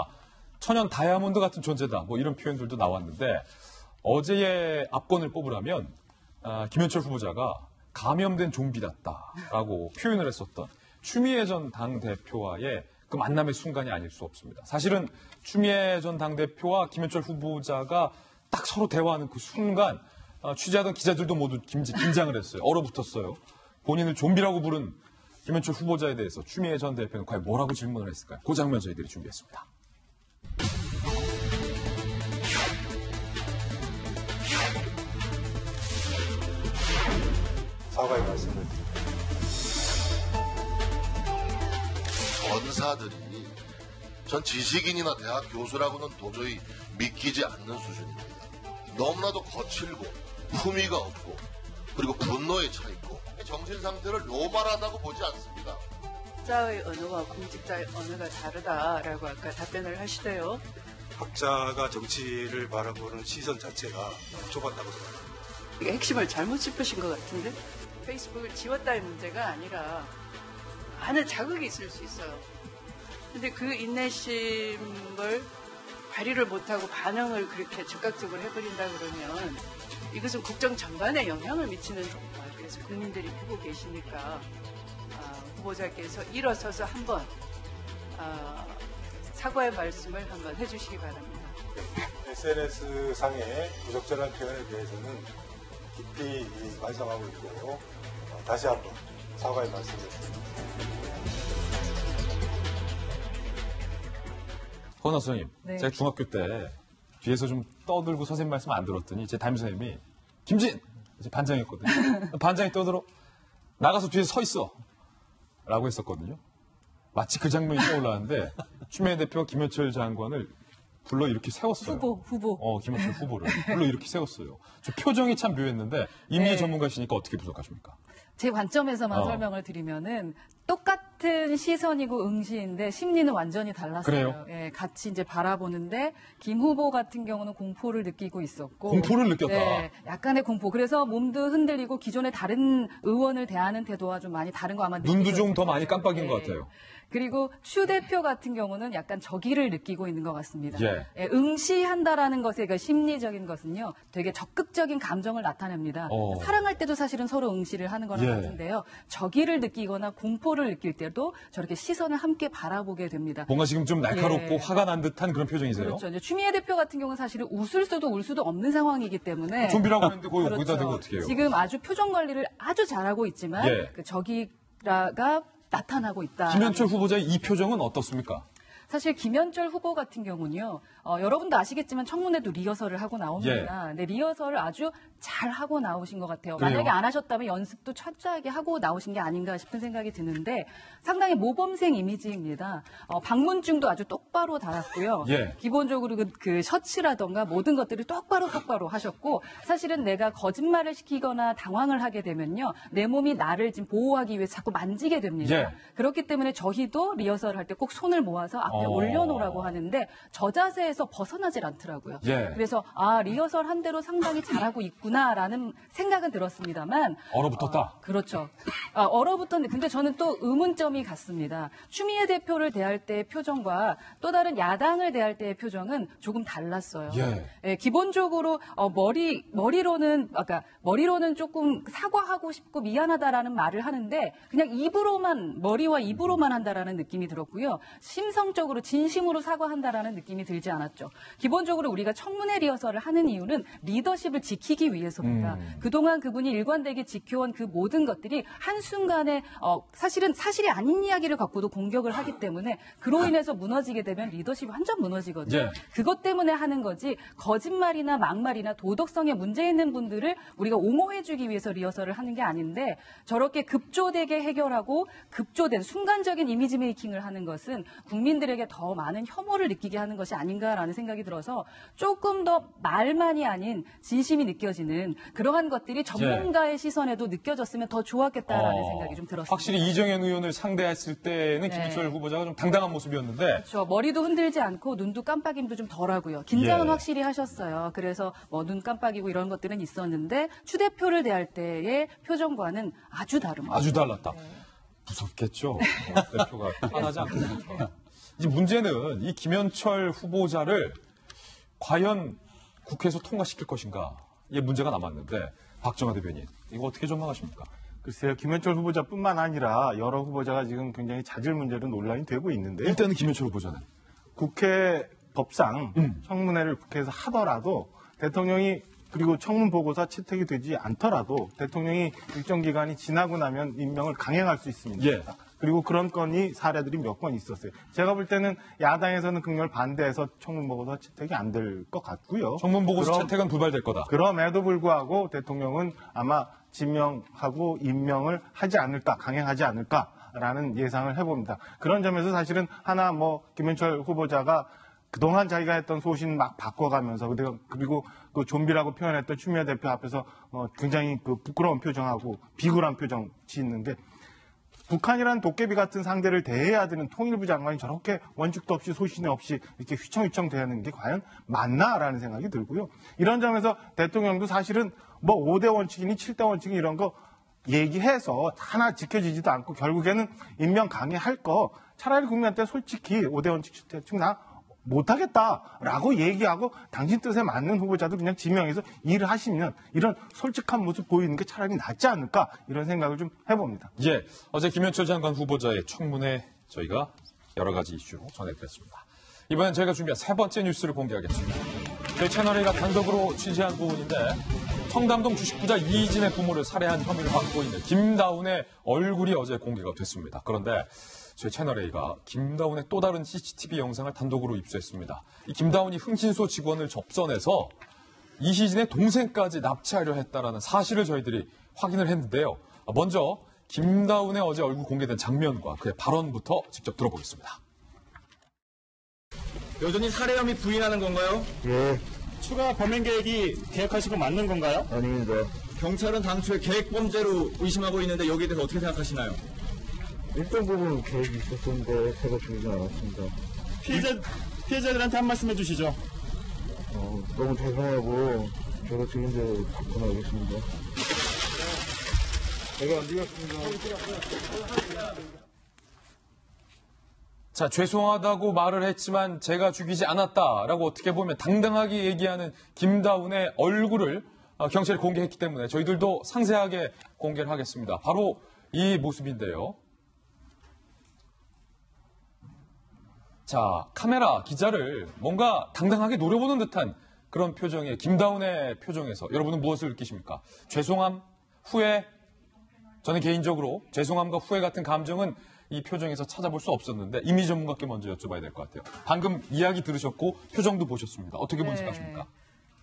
천연 다이아몬드 같은 존재다. 뭐 이런 표현들도 나왔는데 어제의 압권을 뽑으라면 김현철 후보자가 감염된 좀비dat다라고 표현을 했었던 추미애 전 당대표와의 그 만남의 순간이 아닐 수 없습니다. 사실은 추미애 전 당대표와 김현철 후보자가 딱 서로 대화하는 그 순간 취재하던 기자들도 모두 긴장을 했어요. 얼어붙었어요. 본인을 좀비라고 부른 김현철 후보자에 대해서 추미애 전 대표는 과연 뭐라고 질문을 했을까요? 그 장면 저희들이 준비했습니다. 사과의 말씀을 드립니다. 전사들이 전 지식인이나 대학 교수라고는 도저히 믿기지 않는 수준입니다. 너무나도 거칠고 품위가 없고 그리고 분노에 차 있고 정신 상태를 노말하다고 보지 않습니다. 학자의 언어와 공직자의 언어가 다르다라고 아까 답변을 하시대요. 학자가 정치를 바라보는 시선 자체가 좁았다고 생각합니다. 이게 핵심을 잘못 짚으신 것 같은데 페이스북을 지웠다의 문제가 아니라 많은 자극이 있을 수 있어요. 근데 그 인내심을 발휘를 못하고 반응을 그렇게 즉각적으로 해버린다 그러면 이것은 국정 전반에 영향을 미치는 겁니다. 그래서 국민들이 보고 계시니까 후보자께서 일어서서 한번 사과의 말씀을 한번 해주시기 바랍니다. SNS상의 부적절한 표현에 대해서는 깊이 반성하고 있고요. 다시 한번 사과의 말씀을 드립니다. 허나 선생님, 네. 제가 중학교 때 뒤에서 좀 떠들고 선생님 말씀 안 들었더니 제 담임 선생님이 김진! 이제 반장이었거든요. 반장이 떠들어 나가서 뒤에 서 있어! 라고 했었거든요. 마치 그 장면이 떠올랐는데 추미애 대표가 김현철 장관을 불러 이렇게 세웠어요. 후보. 김현철 후보를 불러 이렇게 세웠어요. 저 표정이 참 묘했는데 이미의 네. 전문가시니까 어떻게 분석하십니까? 제 관점에서만 설명을 드리면은 똑같은 시선이고 응시인데 심리는 완전히 달랐어요. 그래요? 예, 같이 이제 바라보는데 김 후보 같은 경우는 공포를 느끼고 있었고 공포를 느꼈다. 네, 약간의 공포. 그래서 몸도 흔들리고 기존의 다른 의원을 대하는 태도와 좀 많이 다른 거 아마 눈도 좀 더 많이 깜빡인 것 같아요. 그리고 추 대표 같은 경우는 약간 적의를 느끼고 있는 것 같습니다. 예. 예, 응시한다라는 것의 그 심리적인 것은요, 되게 적극적인 감정을 나타냅니다. 사랑할 때도 사실은 서로 응시를 하는 거랑 같은데요. 적의를 느끼거나 공포를 느낄 때도 저렇게 시선을 함께 바라보게 됩니다. 뭔가 지금 좀 날카롭고 화가 난 듯한 그런 표정이세요? 그렇죠. 이제 추미애 대표 같은 경우는 사실은 웃을 수도 울 수도 없는 상황이기 때문에 좀비라고 했는데 거기다 대고 어떻게 해요? 지금 아주 표정 관리를 아주 잘하고 있지만 그 적의가 나타나고 있다. 김현철 후보자의 이 표정은 어떻습니까? 사실 김현철 후보 같은 경우는요, 여러분도 아시겠지만 청문회도 리허설을 하고 나옵니다. 근데 리허설을 아주 잘 하고 나오신 것 같아요. 그래요? 만약에 안 하셨다면 연습도 철저하게 하고 나오신 게 아닌가 싶은 생각이 드는데 상당히 모범생 이미지입니다. 방문증도 아주 똑바로 달았고요. 예. 기본적으로 그 셔츠라던가 모든 것들을 똑바로 하셨고 사실은 내가 거짓말을 시키거나 당황을 하게 되면요. 내 몸이 나를 지금 보호하기 위해서 자꾸 만지게 됩니다. 예. 그렇기 때문에 저희도 리허설 할 때 꼭 손을 모아서 앞에 올려놓으라고 하는데 저 자세에서 벗어나질 않더라고요. 예. 그래서 리허설 한 대로 상당히 잘하고 있구나라는 생각은 들었습니다만 얼어붙었다. 그렇죠. 얼어붙었는데 근데 저는 또 의문점이 같습니다. 추미애 대표를 대할 때의 표정과 또 다른 야당을 대할 때의 표정은 조금 달랐어요. 예, 기본적으로 머리로는 조금 사과하고 싶고 미안하다라는 말을 하는데 그냥 머리와 입으로만 한다라는 느낌이 들었고요. 심성적으로 진심으로 사과한다라는 느낌이 들지 않았죠. 기본적으로 우리가 청문회 리허설을 하는 이유는 리더십을 지키기 위해서입니다. 그동안 그분이 일관되게 지켜온 그 모든 것들이 한순간에 사실이 아닌 이야기를 갖고도 공격을 하기 때문에 그로 인해서 무너지게 되면 리더십이 완전 무너지거든요. 예. 그것 때문에 하는 거지 거짓말이나 막말이나 도덕성에 문제 있는 분들을 우리가 옹호해주기 위해서 리허설을 하는 게 아닌데 저렇게 급조되게 해결하고 급조된 순간적인 이미지 메이킹을 하는 것은 국민들에게 더 많은 혐오를 느끼게 하는 것이 아닌가라는 생각이 들어서 조금 더 말만이 아닌 진심이 느껴지는 그러한 것들이 전문가의 시선에도 느껴졌으면 더 좋았겠다라는 생각이 좀 들었습니다. 확실히 이정현 의원을 상대했을 때는 김현철 후보자가 좀 당당한 모습이었는데 그렇죠. 머리도 흔들지 않고 눈도 깜빡임도 좀 덜하고요. 긴장은 예. 확실히 하셨어요. 그래서 눈 깜빡이고 이런 것들은 있었는데 추 대표를 대할 때의 표정과는 아주 다릅니다. 아주 달랐다. 무섭겠죠. 대표가 화나지 않겠죠. 이제 문제는 이 김현철 후보자를 과연 국회에서 통과시킬 것인가 이게 문제가 남았는데 박정하 대변인 이거 어떻게 전망하십니까? 글쎄요, 김현철 후보자뿐만 아니라 여러 후보자가 지금 굉장히 잦을 문제로 논란이 되고 있는데 일단은 김현철 후보자는 국회 법상 청문회를 국회에서 하더라도 대통령이 그리고 청문 보고서 채택이 되지 않더라도 대통령이 일정 기간이 지나고 나면 임명을 강행할 수 있습니다. 예. 그리고 그런 건이 사례들이 몇 건 있었어요. 제가 볼 때는 야당에서는 극렬 반대해서 청문 보고서 채택이 안 될 것 같고요. 청문 보고서 채택은 불발될 거다. 그럼에도 불구하고 대통령은 아마 지명하고 임명을 하지 않을까, 강행하지 않을까라는 예상을 해봅니다. 그런 점에서 사실은 하나 김현철 후보자가 그동안 자기가 했던 소신 막 바꿔가면서 그리고 그 좀비라고 표현했던 추미애 대표 앞에서 굉장히 그 부끄러운 표정하고 비굴한 표정 짓는데 북한이라는 도깨비 같은 상대를 대해야 되는 통일부 장관이 저렇게 원칙도 없이 소신이 없이 이렇게 휘청휘청 대하는 게 과연 맞나라는 생각이 들고요. 이런 점에서 대통령도 사실은 5대 원칙이니 7대 원칙이 이런 거 얘기해서 하나 지켜지지도 않고 결국에는 임명 강행할 거 차라리 국민한테 솔직히 5대 원칙 채택 나 못하겠다라고 얘기하고 당신 뜻에 맞는 후보자도 그냥 지명해서 일을 하시면 이런 솔직한 모습 보이는 게 차라리 낫지 않을까 이런 생각을 좀 해봅니다. 예, 어제 김현철 장관 후보자의 청문회 저희가 여러 가지 이슈로 전해드렸습니다. 이번엔 저희가 준비한 세 번째 뉴스를 공개하겠습니다. 저희 채널A가 단독으로 취재한 부분인데 청담동 주식부자 이희진의 부모를 살해한 혐의를 받고 있는 김다운의 얼굴이 어제 공개가 됐습니다. 그런데 저희 채널A가 김다운의 또 다른 CCTV 영상을 단독으로 입수했습니다. 이 김다운이 흥신소 직원을 접선해서 이희진의 동생까지 납치하려 했다라는 사실을 저희들이 확인을 했는데요. 먼저 김다운의 어제 얼굴 공개된 장면과 그의 발언부터 직접 들어보겠습니다. 여전히 살해 혐의 부인하는 건가요? 예. 추가 범행 계획이 계획하시고 맞는 건가요? 아닙니다. 경찰은 당초에 계획 범죄로 의심하고 있는데 여기에 대해서 어떻게 생각하시나요? 일정 부분 계획이 있었는데 제가 죽이진 않았습니다. 피해자들한테 한 말씀 해주시죠. 너무 죄송하고 제가 죽인 대로 답변하겠습니다. 제가 안 죽였습니다. 자, 죄송하다고 말을 했지만 제가 죽이지 않았다라고 어떻게 보면 당당하게 얘기하는 김다운의 얼굴을 경찰이 공개했기 때문에 저희들도 상세하게 공개를 하겠습니다. 바로 이 모습인데요. 자, 카메라 기자를 뭔가 당당하게 노려보는 듯한 그런 표정의 김다운의 표정에서 여러분은 무엇을 느끼십니까? 죄송함, 후회? 저는 개인적으로 죄송함과 후회 같은 감정은 이 표정에서 찾아볼 수 없었는데 이미 전문가께 먼저 여쭤봐야 될 것 같아요. 방금 이야기 들으셨고 표정도 보셨습니다. 어떻게 분석하십니까?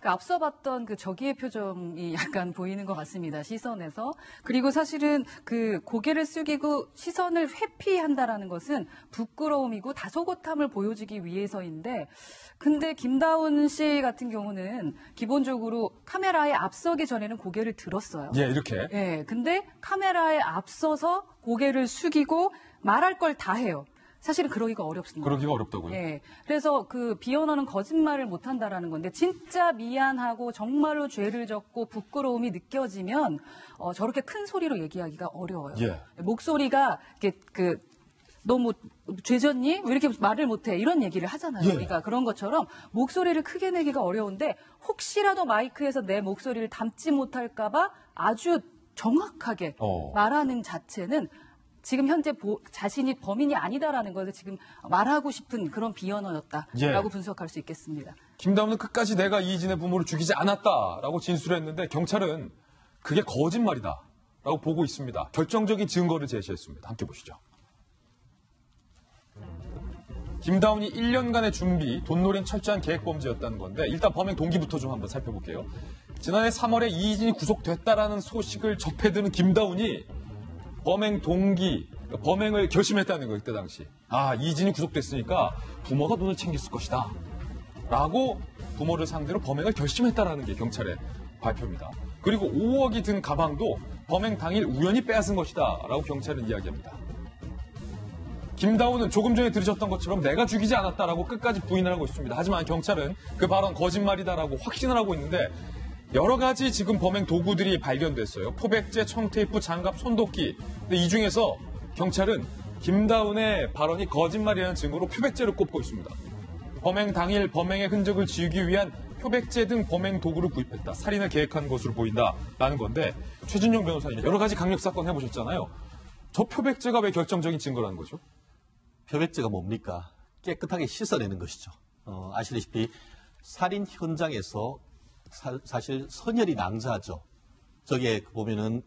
그러니까 앞서 봤던 그 저기의 표정이 약간 보이는 것 같습니다. 시선에서. 그리고 사실은 그 고개를 숙이고 시선을 회피한다라는 것은 부끄러움이고 다소곳함을 보여주기 위해서인데 근데 김다운 씨 같은 경우는 기본적으로 카메라에 앞서기 전에는 고개를 들었어요. 예, 이렇게. 예, 근데 카메라에 앞서서 고개를 숙이고 말할 걸 다 해요. 사실은 그러기가 어렵습니다. 그러기가 어렵다고요? 예. 그래서 그 비언어는 거짓말을 못 한다라는 건데 진짜 미안하고 정말로 죄를 졌고 부끄러움이 느껴지면 저렇게 큰 소리로 얘기하기가 어려워요. 예. 목소리가 이렇게 너 뭐 죄졌니? 왜 이렇게 말을 못해? 이런 얘기를 하잖아요. 예. 우리가 그런 것처럼 목소리를 크게 내기가 어려운데 혹시라도 마이크에서 내 목소리를 담지 못할까봐 아주 정확하게 말하는 자체는 지금 현재 자신이 범인이 아니다라는 것을 지금 말하고 싶은 그런 비언어였다라고 분석할 수 있겠습니다. 김다운은 끝까지 내가 이희진의 부모를 죽이지 않았다라고 진술했는데 경찰은 그게 거짓말이다라고 보고 있습니다. 결정적인 증거를 제시했습니다. 함께 보시죠. 김다운이 1년간의 준비, 돈놀이는 철저한 계획범죄였다는 건데 일단 범행 동기부터 좀 한번 살펴볼게요. 지난해 3월에 이희진이 구속됐다라는 소식을 접해드는 김다운이 범행 동기, 범행을 결심했다는 거예요, 그때 당시. 아, 이진이 구속됐으니까 부모가 돈을 챙겼을 것이다. 라고 부모를 상대로 범행을 결심했다라는 게 경찰의 발표입니다. 그리고 5억이 든 가방도 범행 당일 우연히 빼앗은 것이다. 라고 경찰은 이야기합니다. 김다운은 조금 전에 들으셨던 것처럼 내가 죽이지 않았다라고 끝까지 부인을 하고 있습니다. 하지만 경찰은 그 발언 거짓말이다라고 확신을 하고 있는데 여러 가지 지금 범행 도구들이 발견됐어요. 포백제, 청테이프, 장갑, 손도끼. 근데 이 중에서 경찰은 김다운의 발언이 거짓말이라는 증거로 표백제를 꼽고 있습니다. 범행 당일 범행의 흔적을 지우기 위한 표백제 등 범행 도구를 구입했다. 살인을 계획한 것으로 보인다라는 건데 최준용 변호사님 여러 가지 강력 사건 해보셨잖아요. 저 표백제가 왜 결정적인 증거라는 거죠? 표백제가 뭡니까? 깨끗하게 씻어내는 것이죠. 아시다시피 살인 현장에서 사실 선혈이 낭자하죠. 저기에 보면은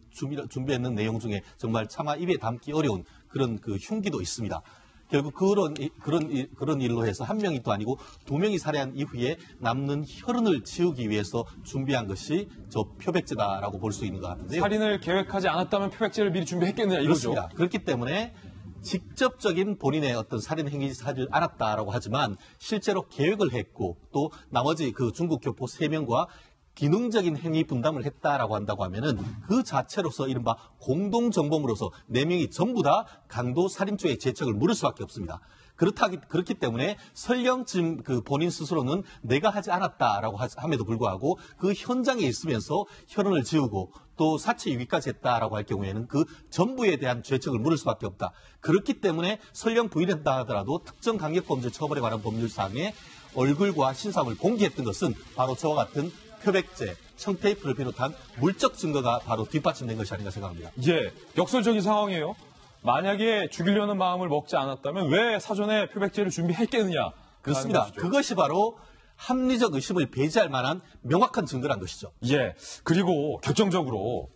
준비했는 내용 중에 정말 차마 입에 담기 어려운 그런 그 흉기도 있습니다. 결국 그런 일로 해서 한 명이 또 아니고 두 명이 살해한 이후에 남는 혈흔을 치우기 위해서 준비한 것이 저 표백제다라고 볼 수 있는 것 같은데요. 살인을 계획하지 않았다면 표백제를 미리 준비했겠느냐 이거죠. 그렇습니다. 그렇기 때문에 직접적인 본인의 어떤 살인 행위를 하지 않았다라고 하지만 실제로 계획을 했고 또 나머지 그 중국 교포 3명과 기능적인 행위 분담을 했다라고 한다고 하면은 그 자체로서 이른바 공동정범으로서 4명이 전부 다 강도 살인죄의 죄책을 물을 수밖에 없습니다. 그렇기 때문에 설령 지금 그 본인 스스로는 내가 하지 않았다라고 함에도 불구하고 그 현장에 있으면서 혈흔을 지우고 또 사체 유기까지 했다라고 할 경우에는 그 전부에 대한 죄책을 물을 수밖에 없다. 그렇기 때문에 설령 부인했다 하더라도 특정 강력범죄 처벌에 관한 법률상에 얼굴과 신상을 공개했던 것은 바로 저와 같은 표백제, 청테이프를 비롯한 물적 증거가 바로 뒷받침된 것이 아닌가 생각합니다. 예, 역설적인 상황이에요. 만약에 죽이려는 마음을 먹지 않았다면 왜 사전에 표백제를 준비했겠느냐. 그렇습니다. 그것이 바로 합리적 의심을 배제할 만한 명확한 증거란 것이죠. 예, 그리고 결정적으로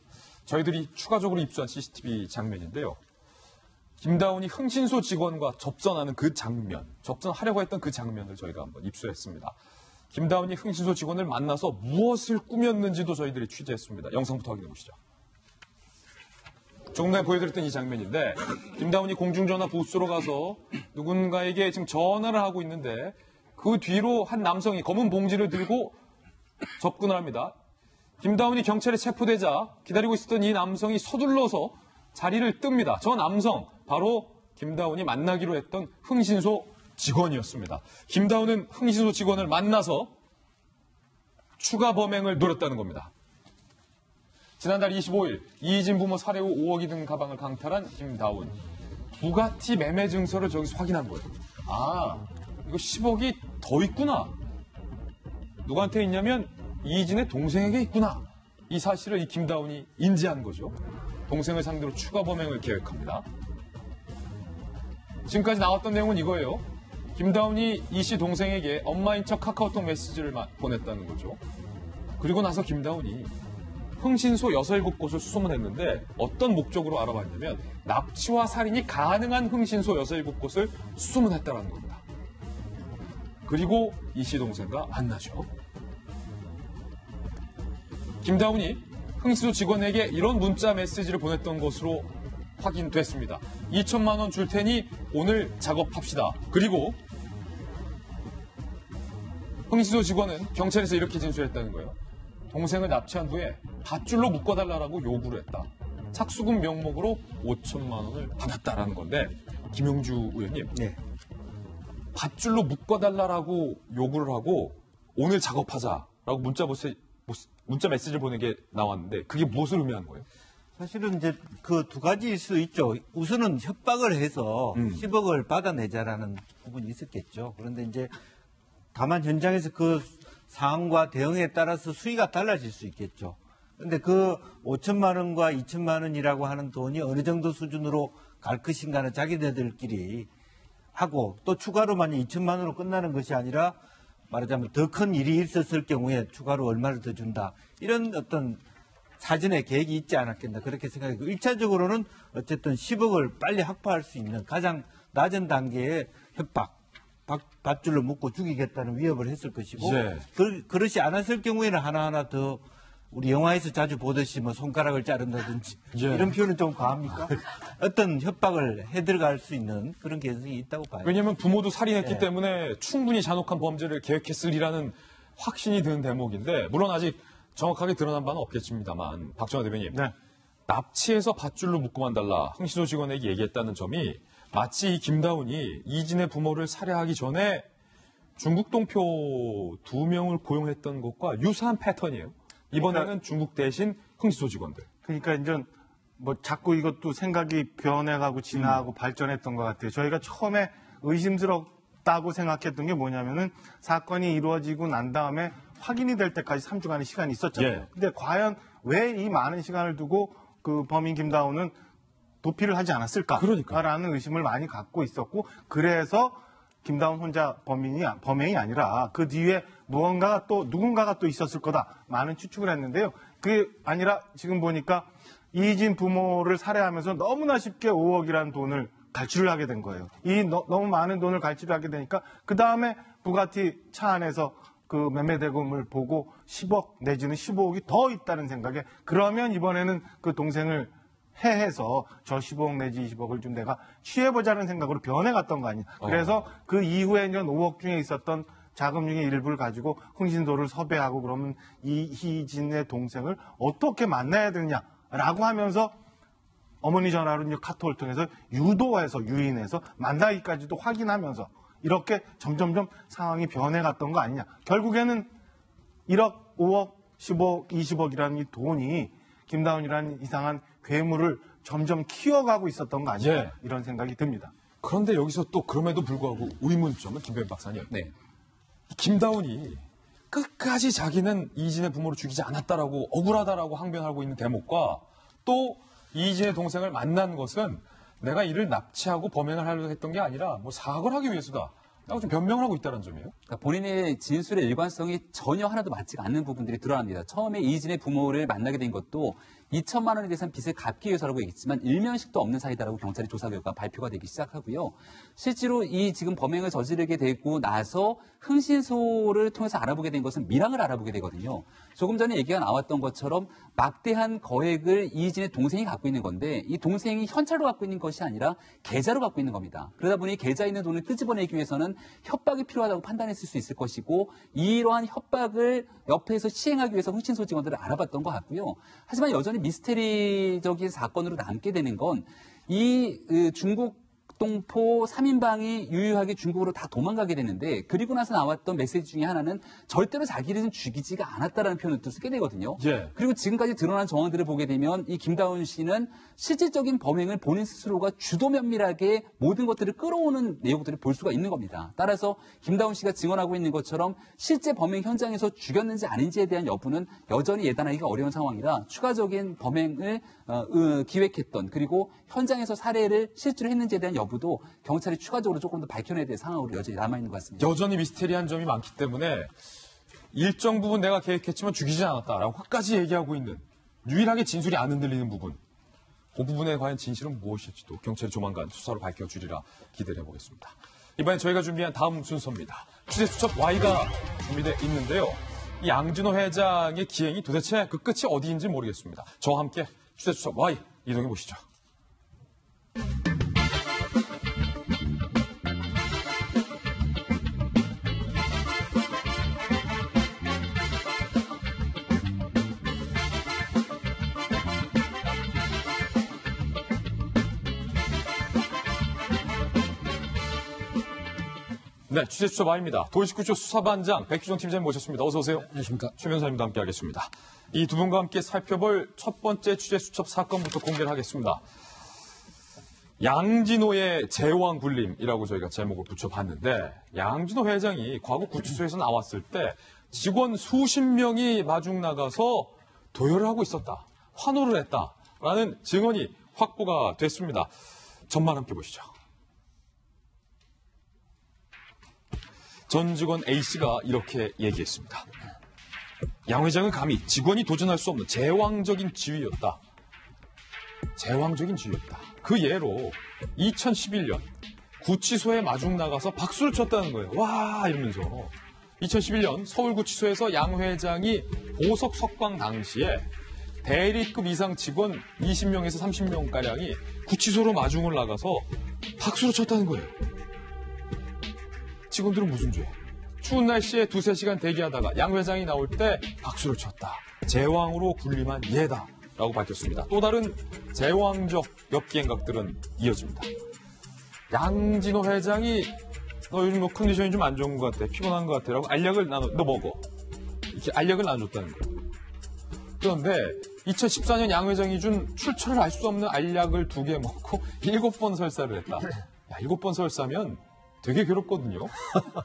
저희들이 추가적으로 입수한 CCTV 장면인데요. 김다운이 흥신소 직원과 접선하는 그 장면, 접선하려고 했던 그 장면을 저희가 한번 입수했습니다. 김다운이 흥신소 직원을 만나서 무엇을 꾸몄는지도 저희들이 취재했습니다. 영상부터 확인해 보시죠. 조금 전에 보여드렸던 이 장면인데 김다운이 공중전화 부스로 가서 누군가에게 지금 전화를 하고 있는데 그 뒤로 한 남성이 검은 봉지를 들고 접근을 합니다. 김다운이 경찰에 체포되자 기다리고 있었던 이 남성이 서둘러서 자리를 뜹니다. 저 남성 바로 김다운이 만나기로 했던 흥신소 직원이었습니다. 김다운은 흥신소 직원을 만나서 추가 범행을 노렸다는 겁니다. 지난달 25일 이희진 부모 살해 후 5억이 든 가방을 강탈한 김다운. 부가티 매매 증서를 저기서 확인한 거예요. 아, 이거 10억이 더 있구나. 누구한테 있냐면 이희진의 동생에게 있구나. 이 사실을 이 김다운이 인지한 거죠. 동생을 상대로 추가 범행을 계획합니다. 지금까지 나왔던 내용은 이거예요. 김다운이 이 씨 동생에게 엄마인 척 카카오톡 메시지를 보냈다는 거죠. 그리고 나서 김다운이 흥신소 6, 7곳을 수소문했는데 어떤 목적으로 알아봤냐면 납치와 살인이 가능한 흥신소 6, 7곳을 수소문했다는 겁니다. 그리고 이 씨 동생과 만나죠. 김다운이 흥신소 직원에게 이런 문자 메시지를 보냈던 것으로 확인됐습니다. 2천만 원 줄 테니 오늘 작업합시다. 그리고 흥신소 직원은 경찰에서 이렇게 진술했다는 거예요. 동생을 납치한 후에 밧줄로 묶어달라고 요구를 했다. 착수금 명목으로 5천만 원을 받았다라는 건데 김용주 의원님, 밧줄로 묶어달라고 요구를 하고 오늘 작업하자라고 문자 메시지를 보낸 게 나왔는데 그게 무엇을 의미하는 거예요? 사실은 이제 그 두 가지일 수 있죠. 우선은 협박을 해서 10억을 받아내자라는 부분이 있었겠죠. 그런데 이제 다만 현장에서 그 상황과 대응에 따라서 수위가 달라질 수 있겠죠. 그런데 그 5천만 원과 2천만 원이라고 하는 돈이 어느 정도 수준으로 갈 것인가는 자기네들끼리 하고 또 추가로 만약 2천만 원으로 끝나는 것이 아니라 말하자면 더 큰 일이 있었을 경우에 추가로 얼마를 더 준다. 이런 어떤 사전에 계획이 있지 않았겠나 그렇게 생각하고 1차적으로는 어쨌든 10억을 빨리 확보할 수 있는 가장 낮은 단계의 협박, 밧줄로 묶고 죽이겠다는 위협을 했을 것이고 그렇지 않았을 경우에는 하나하나 더 우리 영화에서 자주 보듯이 뭐 손가락을 자른다든지 이런 표현은 좀 과합니까? 어떤 협박을 해들어갈 수 있는 그런 개성이 있다고 봐요. 왜냐하면 부모도 살인했기 때문에 충분히 잔혹한 범죄를 계획했으리라는 확신이 드는 대목인데 물론 아직 정확하게 드러난 바는 없겠습니다만 박정화 대변인, 납치해서 밧줄로 묶고만 달라 흥신소 직원에게 얘기했다는 점이 마치 이 김다운이 이진의 부모를 살해하기 전에 중국 동표 2명을 고용했던 것과 유사한 패턴이에요. 이번에는 중국 대신 흥신소 직원들. 그러니까 이제 뭐 자꾸 이것도 생각이 변해가고 진화하고 발전했던 것 같아요. 저희가 처음에 의심스럽다고 생각했던 게 뭐냐면은 사건이 이루어지고 난 다음에 확인이 될 때까지 3주간의 시간이 있었잖아요. 근데 과연 왜 이 많은 시간을 두고 그 범인 김다운은 도피를 하지 않았을까라는 의심을 많이 갖고 있었고 그래서 김다운 혼자 범행이 아니라 그 뒤에 누군가가 또 있었을 거다 많은 추측을 했는데요. 그게 아니라 지금 보니까 이진 부모를 살해하면서 너무나 쉽게 5억이라는 돈을 갈취를 하게 된 거예요. 너무 많은 돈을 갈취를 하게 되니까 그 다음에 부가티 차 안에서 그 매매 대금을 보고 10억 내지는 15억이 더 있다는 생각에 그러면 이번에는 그 동생을 해서 저 15억 내지 20억을 좀 내가 취해보자는 생각으로 변해갔던 거 아니야. 그래서 그 이후에 이제 5억 중에 있었던 자금 중에 일부를 가지고 흥신소를 섭외하고 그러면 이희진의 동생을 어떻게 만나야 되느냐라고 하면서 어머니 전화로 이제 카톡을 통해서 유인해서 만나기까지도 확인하면서 이렇게 점점점 상황이 변해갔던 거 아니냐. 결국에는 1억, 5억, 10억, 20억이라는 이 돈이 김다운이라는 이상한 괴물을 점점 키워가고 있었던 거 아니냐. 이런 생각이 듭니다. 그런데 여기서 또 그럼에도 불구하고 의문점은 김병현 박사님. 김다운이 끝까지 자기는 이진의 부모를 죽이지 않았다라고 억울하다라고 항변하고 있는 대목과 또 이진의 동생을 만난 것은 내가 이를 납치하고 범행을 하려고 했던 게 아니라 뭐 사악을 하기 위해서다. 라고 좀 변명을 하고 있다는 점이에요. 그러니까 본인의 진술의 일관성이 전혀 하나도 맞지 않는 부분들이 드러납니다. 처음에 이진의 부모를 만나게 된 것도 2천만 원에 대해서는 빚을 갚기 위해서라고 얘기했지만 일면식도 없는 사이다라고 경찰의 조사 결과 발표가 되기 시작하고요. 실제로 이 지금 범행을 저지르게 되고 나서 흥신소를 통해서 알아보게 된 것은 밀항을 알아보게 되거든요. 조금 전에 얘기가 나왔던 것처럼 막대한 거액을 이진의 동생이 갖고 있는 건데 이 동생이 현찰로 갖고 있는 것이 아니라 계좌로 갖고 있는 겁니다. 그러다 보니 계좌에 있는 돈을 끄집어내기 위해서는 협박이 필요하다고 판단했을 수 있을 것이고 이러한 협박을 옆에서 시행하기 위해서 흥신소 직원들을 알아봤던 것 같고요. 하지만 여전히 미스테리적인 사건으로 남게 되는 건 이 중국 동포 3인방이 유유하게 중국으로 다 도망가게 되는데 그리고 나서 나왔던 메시지 중에 하나는 절대로 자기를 죽이지가 않았다라는 표현을 또 쓰게 되거든요. 그리고 지금까지 드러난 정황들을 보게 되면 이 김다운 씨는 실질적인 범행을 본인 스스로가 주도 면밀하게 모든 것들을 끌어오는 내용들을 볼 수가 있는 겁니다. 따라서 김다운 씨가 증언하고 있는 것처럼 실제 범행 현장에서 죽였는지 아닌지에 대한 여부는 여전히 예단하기가 어려운 상황이라 추가적인 범행을 기획했던 그리고 현장에서 살해를 실제로 했는지에 대한 여부도 경찰이 추가적으로 조금 더 밝혀내야 될 상황으로 여전히 남아있는 것 같습니다. 여전히 미스테리한 점이 많기 때문에 일정 부분 내가 계획했지만 죽이지 않았다라고 끝까지 얘기하고 있는 유일하게 진술이 안 흔들리는 부분. 그 부분에 과연 진실은 무엇일지도 경찰이 조만간 수사로 밝혀주리라 기대를 해보겠습니다. 이번엔 저희가 준비한 다음 순서입니다. 취재수첩 Y가 준비되어 있는데요. 이 양진호 회장의 기행이 도대체 그 끝이 어디인지 모르겠습니다. 저와 함께 취재수첩 Y 이동해 보시죠. 네, 취재수첩 Y입니다. 도시구조 수사반장 백규정 팀장님 모셨습니다. 어서 오세요. 안녕하십니까. 최 변호사님도 함께하겠습니다. 이 두 분과 함께 살펴볼 첫 번째 취재수첩 사건부터 공개를 하겠습니다. 양진호의 제왕 굴림이라고 저희가 제목을 붙여봤는데 양진호 회장이 과거 구치소에서 나왔을 때 직원 수십 명이 마중 나가서 도열을 하고 있었다. 환호를 했다라는 증언이 확보가 됐습니다. 전말 함께 보시죠. 전 직원 A씨가 이렇게 얘기했습니다. 양 회장은 감히 직원이 도전할 수 없는 제왕적인 지위였다. 제왕적인 지위였다. 그 예로 2011년 구치소에 마중 나가서 박수를 쳤다는 거예요. 와 이러면서 2011년 서울구치소에서 양 회장이 보석 석방 당시에 대리급 이상 직원 20명에서 30명가량이 구치소로 마중을 나가서 박수를 쳤다는 거예요. 직원들은 무슨 죄? 추운 날씨에 2-3시간 대기하다가 양 회장이 나올 때 박수를 쳤다. 제왕으로 군림한 예다. 라고 밝혔습니다. 또 다른 제왕적 역기행각들은 이어집니다. 양진호 회장이 너 요즘 뭐 컨디션이 좀 안 좋은 것 같아. 피곤한 것 같아. 라고 알약을 너 먹어. 이렇게 알약을 나눠줬다는 거예요. 그런데 2014년 양 회장이 준 출처를 알 수 없는 알약을 2개 먹고 7번 설사를 했다. 야, 7번 설사면 되게 괴롭거든요.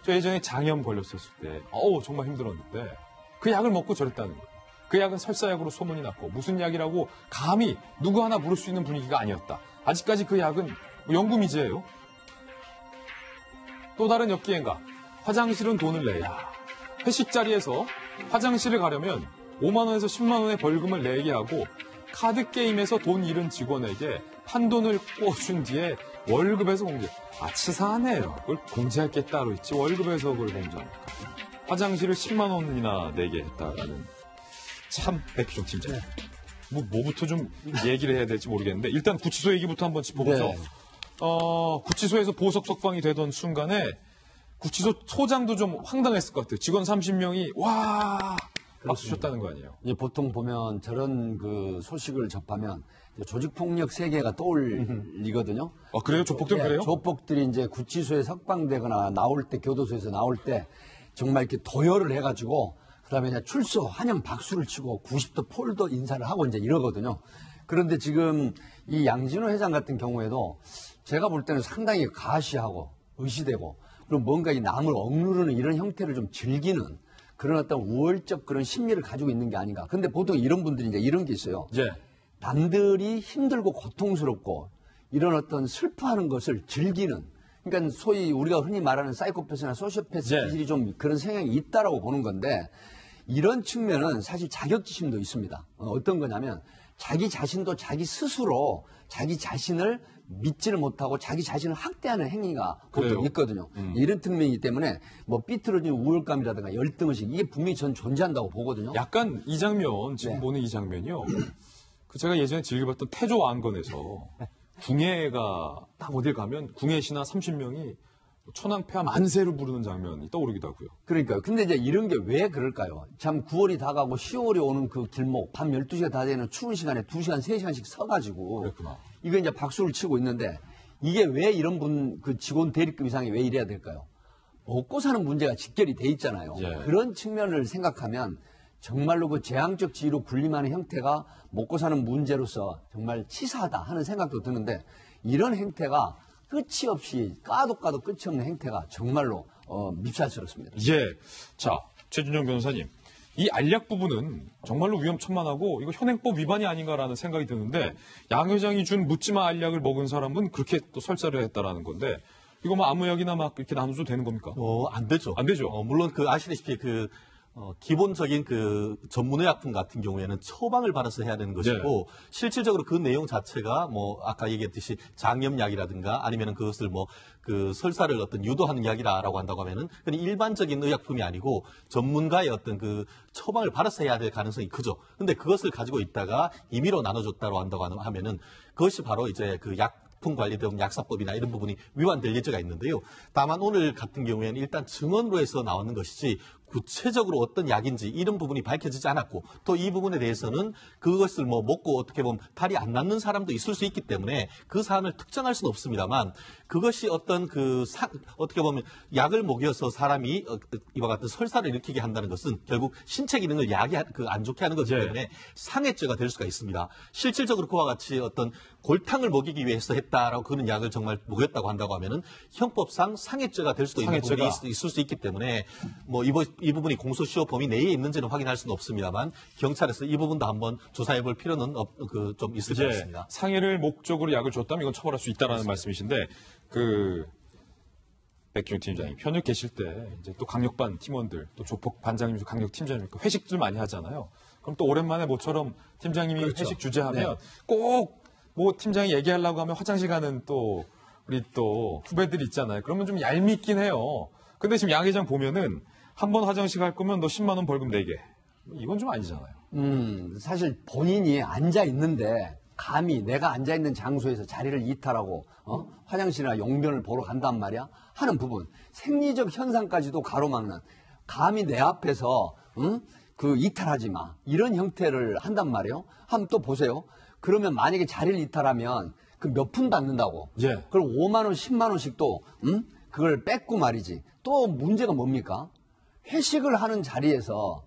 저 예전에 장염 걸렸었을 때, 정말 힘들었는데 그 약을 먹고 저랬다는 거예요. 그 약은 설사약으로 소문이 났고 무슨 약이라고 감히 누구 하나 물을 수 있는 분위기가 아니었다. 아직까지 그 약은 연구미지예요. 또 다른 역기행각, 화장실은 돈을 내야. 회식 자리에서 화장실을 가려면 5만 원에서 10만 원의 벌금을 내게 하고 카드 게임에서 돈 잃은 직원에게 판돈을 꿔준 뒤에 월급에서 공제. 치사하네요. 그걸 공제할 게 따로 있지. 월급에서 그걸 공제합니까? 화장실을 10만 원이나 내게 했다라는. 참, 백규정 팀장. 뭐부터 좀 얘기를 해야 될지 모르겠는데, 일단 구치소 얘기부터 한번 짚어보죠. 네. 구치소에서 보석 석방이 되던 순간에 구치소 소장도 좀 황당했을 것 같아요. 직원 30명이, 와! 박수 쳤다는 거 아니에요? 보통 보면 저런 그 소식을 접하면 조직폭력 세계가 떠올리거든요. 그래요? 조폭들 그래요? 조폭들이 이제 구치소에 석방되거나 나올 때, 교도소에서 나올 때 정말 이렇게 도열을 해가지고 그다음에 이제 출소, 환영 박수를 치고 90도 폴더 인사를 하고 이제 이러거든요. 그런데 지금 이 양진호 회장 같은 경우에도 제가 볼 때는 상당히 가시하고 의시되고 그리고 뭔가 이 남을 억누르는 이런 형태를 좀 즐기는 그런 어떤 우월적 그런 심리를 가지고 있는 게 아닌가. 근데 보통 이런 분들이 이제 이런 게 있어요. 예. 남들이 힘들고 고통스럽고 이런 어떤 슬퍼하는 것을 즐기는. 그러니까 소위 우리가 흔히 말하는 사이코패스나 소시오패스 기질이 좀 그런 성향이 있다라고 보는 건데 이런 측면은 사실 자격지심도 있습니다. 어떤 거냐면 자기 자신도 자기 스스로 자기 자신을 믿지를 못하고 자기 자신을 학대하는 행위가 보통 있거든요. 이런 측면이기 때문에 뭐 삐뚤어진 우울감이라든가 열등의식 이게 분명히 전 존재한다고 보거든요. 약간 이 장면 지금 보는 이 장면이요. 그 제가 예전에 즐겨봤던 태조 왕건에서 궁예가 딱 어딜 가면 궁예시나 30명이 천황폐하 만세를 부르는 장면이 떠오르기도 하고요. 그러니까요. 근데 이제 이런 게 왜 그럴까요? 참 9월이 다가고 10월이 오는 그 길목 밤 12시가 다 되는 추운 시간에 2시간, 3시간씩 서가지고 그랬구나. 이거 이제 박수를 치고 있는데 이게 왜 이런 분 그 직원 대리급 이상이 왜 이래야 될까요? 먹고 사는 문제가 직결이 돼 있잖아요. 예. 그런 측면을 생각하면 정말로 그 재앙적 지위로 군림하는 형태가 먹고 사는 문제로서 정말 치사하다 하는 생각도 드는데 이런 행태가 끝이 없이 까도 끝이 없는 행태가 정말로 밉살스럽습니다. 예. 자, 최준영 변호사님. 이 알약 부분은 정말로 위험천만하고 이거 현행법 위반이 아닌가라는 생각이 드는데 양 회장이 준 묻지마 알약을 먹은 사람은 그렇게 또 설사를 했다라는 건데 이거 뭐 아무 약이나 막 이렇게 나눠도 되는 겁니까? 안 되죠. 안 되죠. 물론 그 아시다시피 기본적인 그 전문의약품 같은 경우에는 처방을 받아서 해야 되는 것이고 실질적으로 그 내용 자체가 뭐 아까 얘기했듯이 장염약이라든가 아니면은 그것을 뭐 그 설사를 어떤 유도하는 약이라고 한다고 하면은 그냥 일반적인 의약품이 아니고 전문가의 어떤 그 처방을 받아서 해야 될 가능성이 크죠. 근데 그것을 가지고 있다가 임의로 나눠줬다고 한다고 하면은 그것이 바로 이제 그 약품 관리 등 약사법이나 이런 부분이 위반될 예제가 있는데요. 다만 오늘 같은 경우에는 일단 증언으로 해서 나오는 것이지 구체적으로 어떤 약인지 이런 부분이 밝혀지지 않았고 또 이 부분에 대해서는 그것을 뭐 먹고 어떻게 보면 탈이 안 낫는 사람도 있을 수 있기 때문에 그 사안을 특정할 수는 없습니다만 그것이 어떤 어떻게 보면 약을 먹여서 사람이 이와 같은 설사를 일으키게 한다는 것은 결국 신체 기능을 약이 안 좋게 하는 것이기 때문에 상해죄가 될 수가 있습니다. 실질적으로 그와 같이 어떤 골탕을 먹이기 위해서 했다라고 그런 약을 정말 먹였다고 한다고 하면은 형법상 상해죄가 될 수도 있는 부분이 있을 수 있기 때문에 뭐 이 부분이 공소시효 범위 내에 있는지는 확인할 수는 없습니다만 경찰에서 이 부분도 한번 조사해볼 필요는 좀 있을 것 같습니다. 상해를 목적으로 약을 줬다면 이건 처벌할 수 있다라는 말씀이신데 백기용 팀장님 현역 계실 때 이제 또 강력반 팀원들 또 조폭 반장님 강력 팀장님 회식들 많이 하잖아요. 그럼 또 오랜만에 모처럼 팀장님이 회식 주재하면 꼭 뭐 팀장이 얘기하려고 하면 화장실 가는 또 우리 또 후배들 있잖아요. 그러면 좀 얄밉긴 해요. 근데 지금 양 회장 보면은 한 번 화장실 갈 거면 너 10만 원 벌금 내게. 이건 좀 아니잖아요. 사실 본인이 앉아 있는데 감히 내가 앉아 있는 장소에서 자리를 이탈하고 화장실이나 용변을 보러 간단 말이야 하는 부분 생리적 현상까지도 가로막는 감히 내 앞에서 그 이탈하지 마 이런 형태를 한단 말이에요. 한번 또 보세요. 그러면 만약에 자리를 이탈하면 그 몇 푼 받는다고. 그럼 5만 원, 10만 원씩 또 그걸 뺏고 말이지. 또 문제가 뭡니까? 회식을 하는 자리에서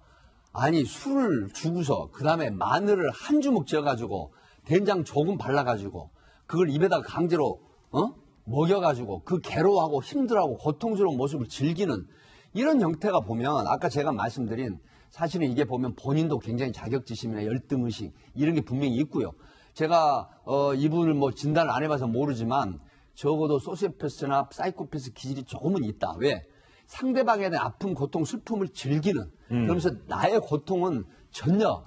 아니 술을 주고서 그다음에 마늘을 한 주먹 쥐어가지고 된장 조금 발라가지고 그걸 입에다가 강제로 먹여가지고 그 괴로워하고 힘들어하고 고통스러운 모습을 즐기는 이런 형태가 보면 아까 제가 말씀드린 사실은 이게 보면 본인도 굉장히 자격지심이나 열등의식 이런 게 분명히 있고요. 제가 이분을 뭐 진단을 안 해봐서 모르지만 적어도 소시오패스나 사이코패스 기질이 조금은 있다. 왜? 상대방에 대한 아픔, 고통, 슬픔을 즐기는 그러면서 나의 고통은 전혀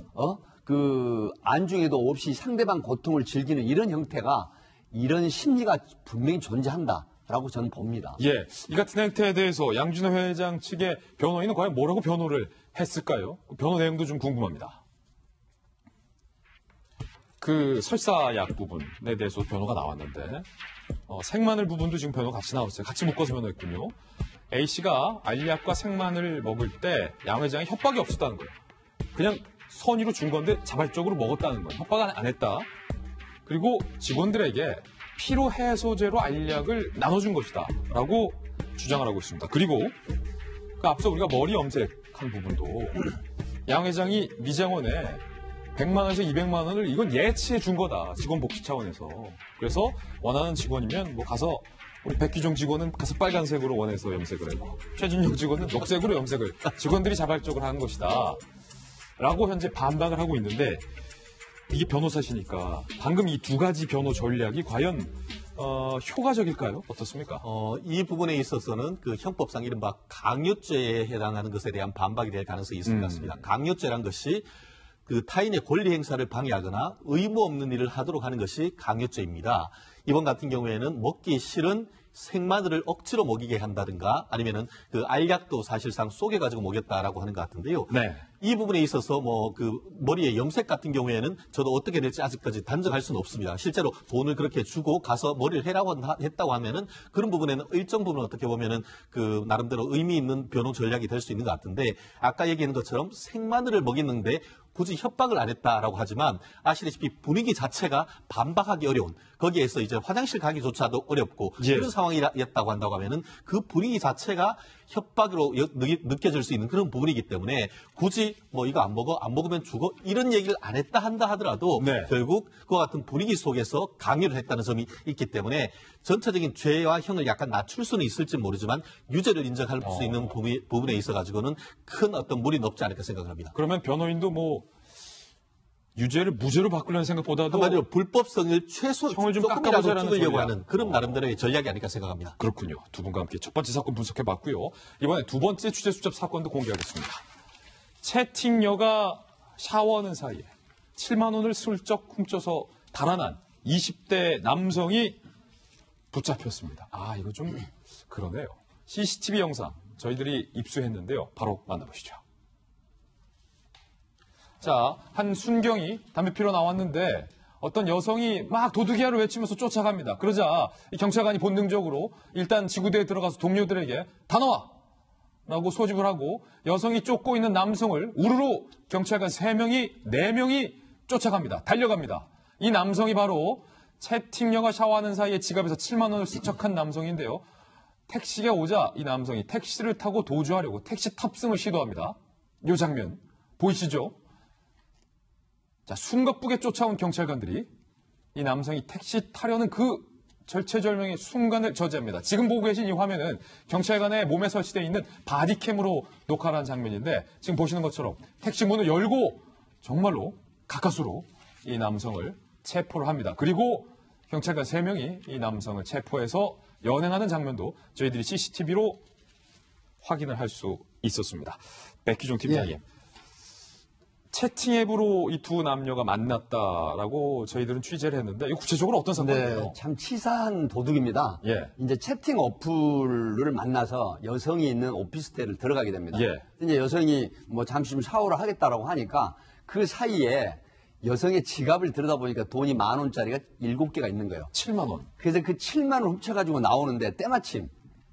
그 안중에도 없이 상대방 고통을 즐기는 이런 형태가 이런 심리가 분명히 존재한다라고 저는 봅니다. 이 같은 행태에 대해서 양준호 회장 측의 변호인은 과연 뭐라고 변호를 했을까요? 변호 내용도 좀 궁금합니다. 그 설사약 부분에 대해서 변호가 나왔는데 생마늘 부분도 지금 변호 같이 나왔어요. 같이 묶어서 변호했군요. A씨가 알약과 생마늘 먹을 때 양 회장이 협박이 없었다는 거예요. 그냥 선의로 준 건데 자발적으로 먹었다는 거예요. 협박 안 했다. 그리고 직원들에게 피로해소제로 알약을 나눠준 것이다 라고 주장을 하고 있습니다. 그리고 앞서 우리가 머리 염색한 부분도 양 회장이 미장원에 100만 원에서 200만 원을 이건 예치해 준 거다. 직원 복지 차원에서. 그래서 원하는 직원이면 뭐 가서 우리 백기종 직원은 가서 빨간색으로 원해서 염색을 하고 최진영 직원은 녹색으로 염색을 직원들이 자발적으로 하는 것이다. 라고 현재 반박을 하고 있는데 이게 변호사시니까 방금 이 두 가지 변호 전략이 과연 효과적일까요? 어떻습니까? 이 부분에 있어서는 그 형법상 이른바 강요죄에 해당하는 것에 대한 반박이 될 가능성이 있을 것 같습니다. 강요죄란 것이 그 타인의 권리 행사를 방해하거나 의무 없는 일을 하도록 하는 것이 강요죄입니다. 이번 같은 경우에는 먹기 싫은 생마늘을 억지로 먹이게 한다든가 아니면은 그 알약도 사실상 쪼개가지고 먹였다라고 하는 것 같은데요. 이 부분에 있어서 뭐 그 머리에 염색 같은 경우에는 저도 어떻게 될지 아직까지 단정할 수는 없습니다. 실제로 돈을 그렇게 주고 가서 머리를 해라고 했다고 하면은 그런 부분에는 일정 부분 어떻게 보면은 그 나름대로 의미 있는 변호 전략이 될 수 있는 것 같은데 아까 얘기한 것처럼 생마늘을 먹이는데 굳이 협박을 안 했다라고 하지만 아시다시피 분위기 자체가 반박하기 어려운 거기에서 이제 화장실 가기조차도 어렵고 그런 상황이었다고 한다고 하면은 그 분위기 자체가 협박으로 느껴질 수 있는 그런 부분이기 때문에 굳이 뭐 이거 안 먹으면 죽어 이런 얘기를 안 했다 한다 하더라도 결국 그와 같은 분위기 속에서 강요를 했다는 점이 있기 때문에 전체적인 죄와 형을 약간 낮출 수는 있을지 모르지만 유죄를 인정할 수 있는 부분에 있어 가지고는 큰 어떤 무리는 없지 않을까 생각을 합니다. 그러면 변호인도 뭐 유죄를 무죄로 바꾸려는 생각보다도 한마디로 불법성을 형을 좀 조금이라도 깎아보자는 찍으려고 하는 그런 나름대로의 전략이 아닐까 생각합니다. 그렇군요. 두 분과 함께 첫 번째 사건 분석해봤고요. 이번에 두 번째 취재 수첩 사건도 공개하겠습니다. 채팅녀가 샤워하는 사이에 7만 원을 슬쩍 훔쳐서 달아난 20대 남성이 붙잡혔습니다. 아, 이거 좀 그러네요. CCTV 영상 저희들이 입수했는데요. 바로 만나보시죠. 자, 한 순경이 담배 피러 나왔는데 어떤 여성이 막 도둑이야를 외치면서 쫓아갑니다. 그러자 이 경찰관이 본능적으로 일단 지구대에 들어가서 동료들에게 다 나와! 라고 소집을 하고 여성이 쫓고 있는 남성을 우르르 경찰관 3명이, 4명이 쫓아갑니다. 달려갑니다. 이 남성이 바로 채팅녀가 샤워하는 사이에 지갑에서 7만 원을 스쳐간 남성인데요. 택시가 오자 이 남성이 택시를 타고 도주하려고 택시 탑승을 시도합니다. 이 장면 보이시죠? 자, 숨가쁘게 쫓아온 경찰관들이 이 남성이 택시 타려는 그 절체절명의 순간을 저지합니다. 지금 보고 계신 이 화면은 경찰관의 몸에 설치되어 있는 바디캠으로 녹화한 장면인데 지금 보시는 것처럼 택시 문을 열고 정말로 가까스로 이 남성을 체포를 합니다. 그리고 경찰관 3명이 이 남성을 체포해서 연행하는 장면도 저희들이 CCTV로 확인을 할 수 있었습니다. 백기종 팀장님. 예. 채팅 앱으로 이 두 남녀가 만났다라고 저희들은 취재를 했는데 이거 구체적으로 어떤 사건이에요? 네, 참 치사한 도둑입니다. 예. 이제 채팅 어플을 만나서 여성이 있는 오피스텔을 들어가게 됩니다. 예. 이제 여성이 뭐 잠시 좀 샤워를 하겠다라고 하니까 그 사이에 여성의 지갑을 들여다보니까 돈이 10,000원짜리가 7개가 있는 거예요. 7만 원. 그래서 그 7만 원 훔쳐가지고 나오는데 때마침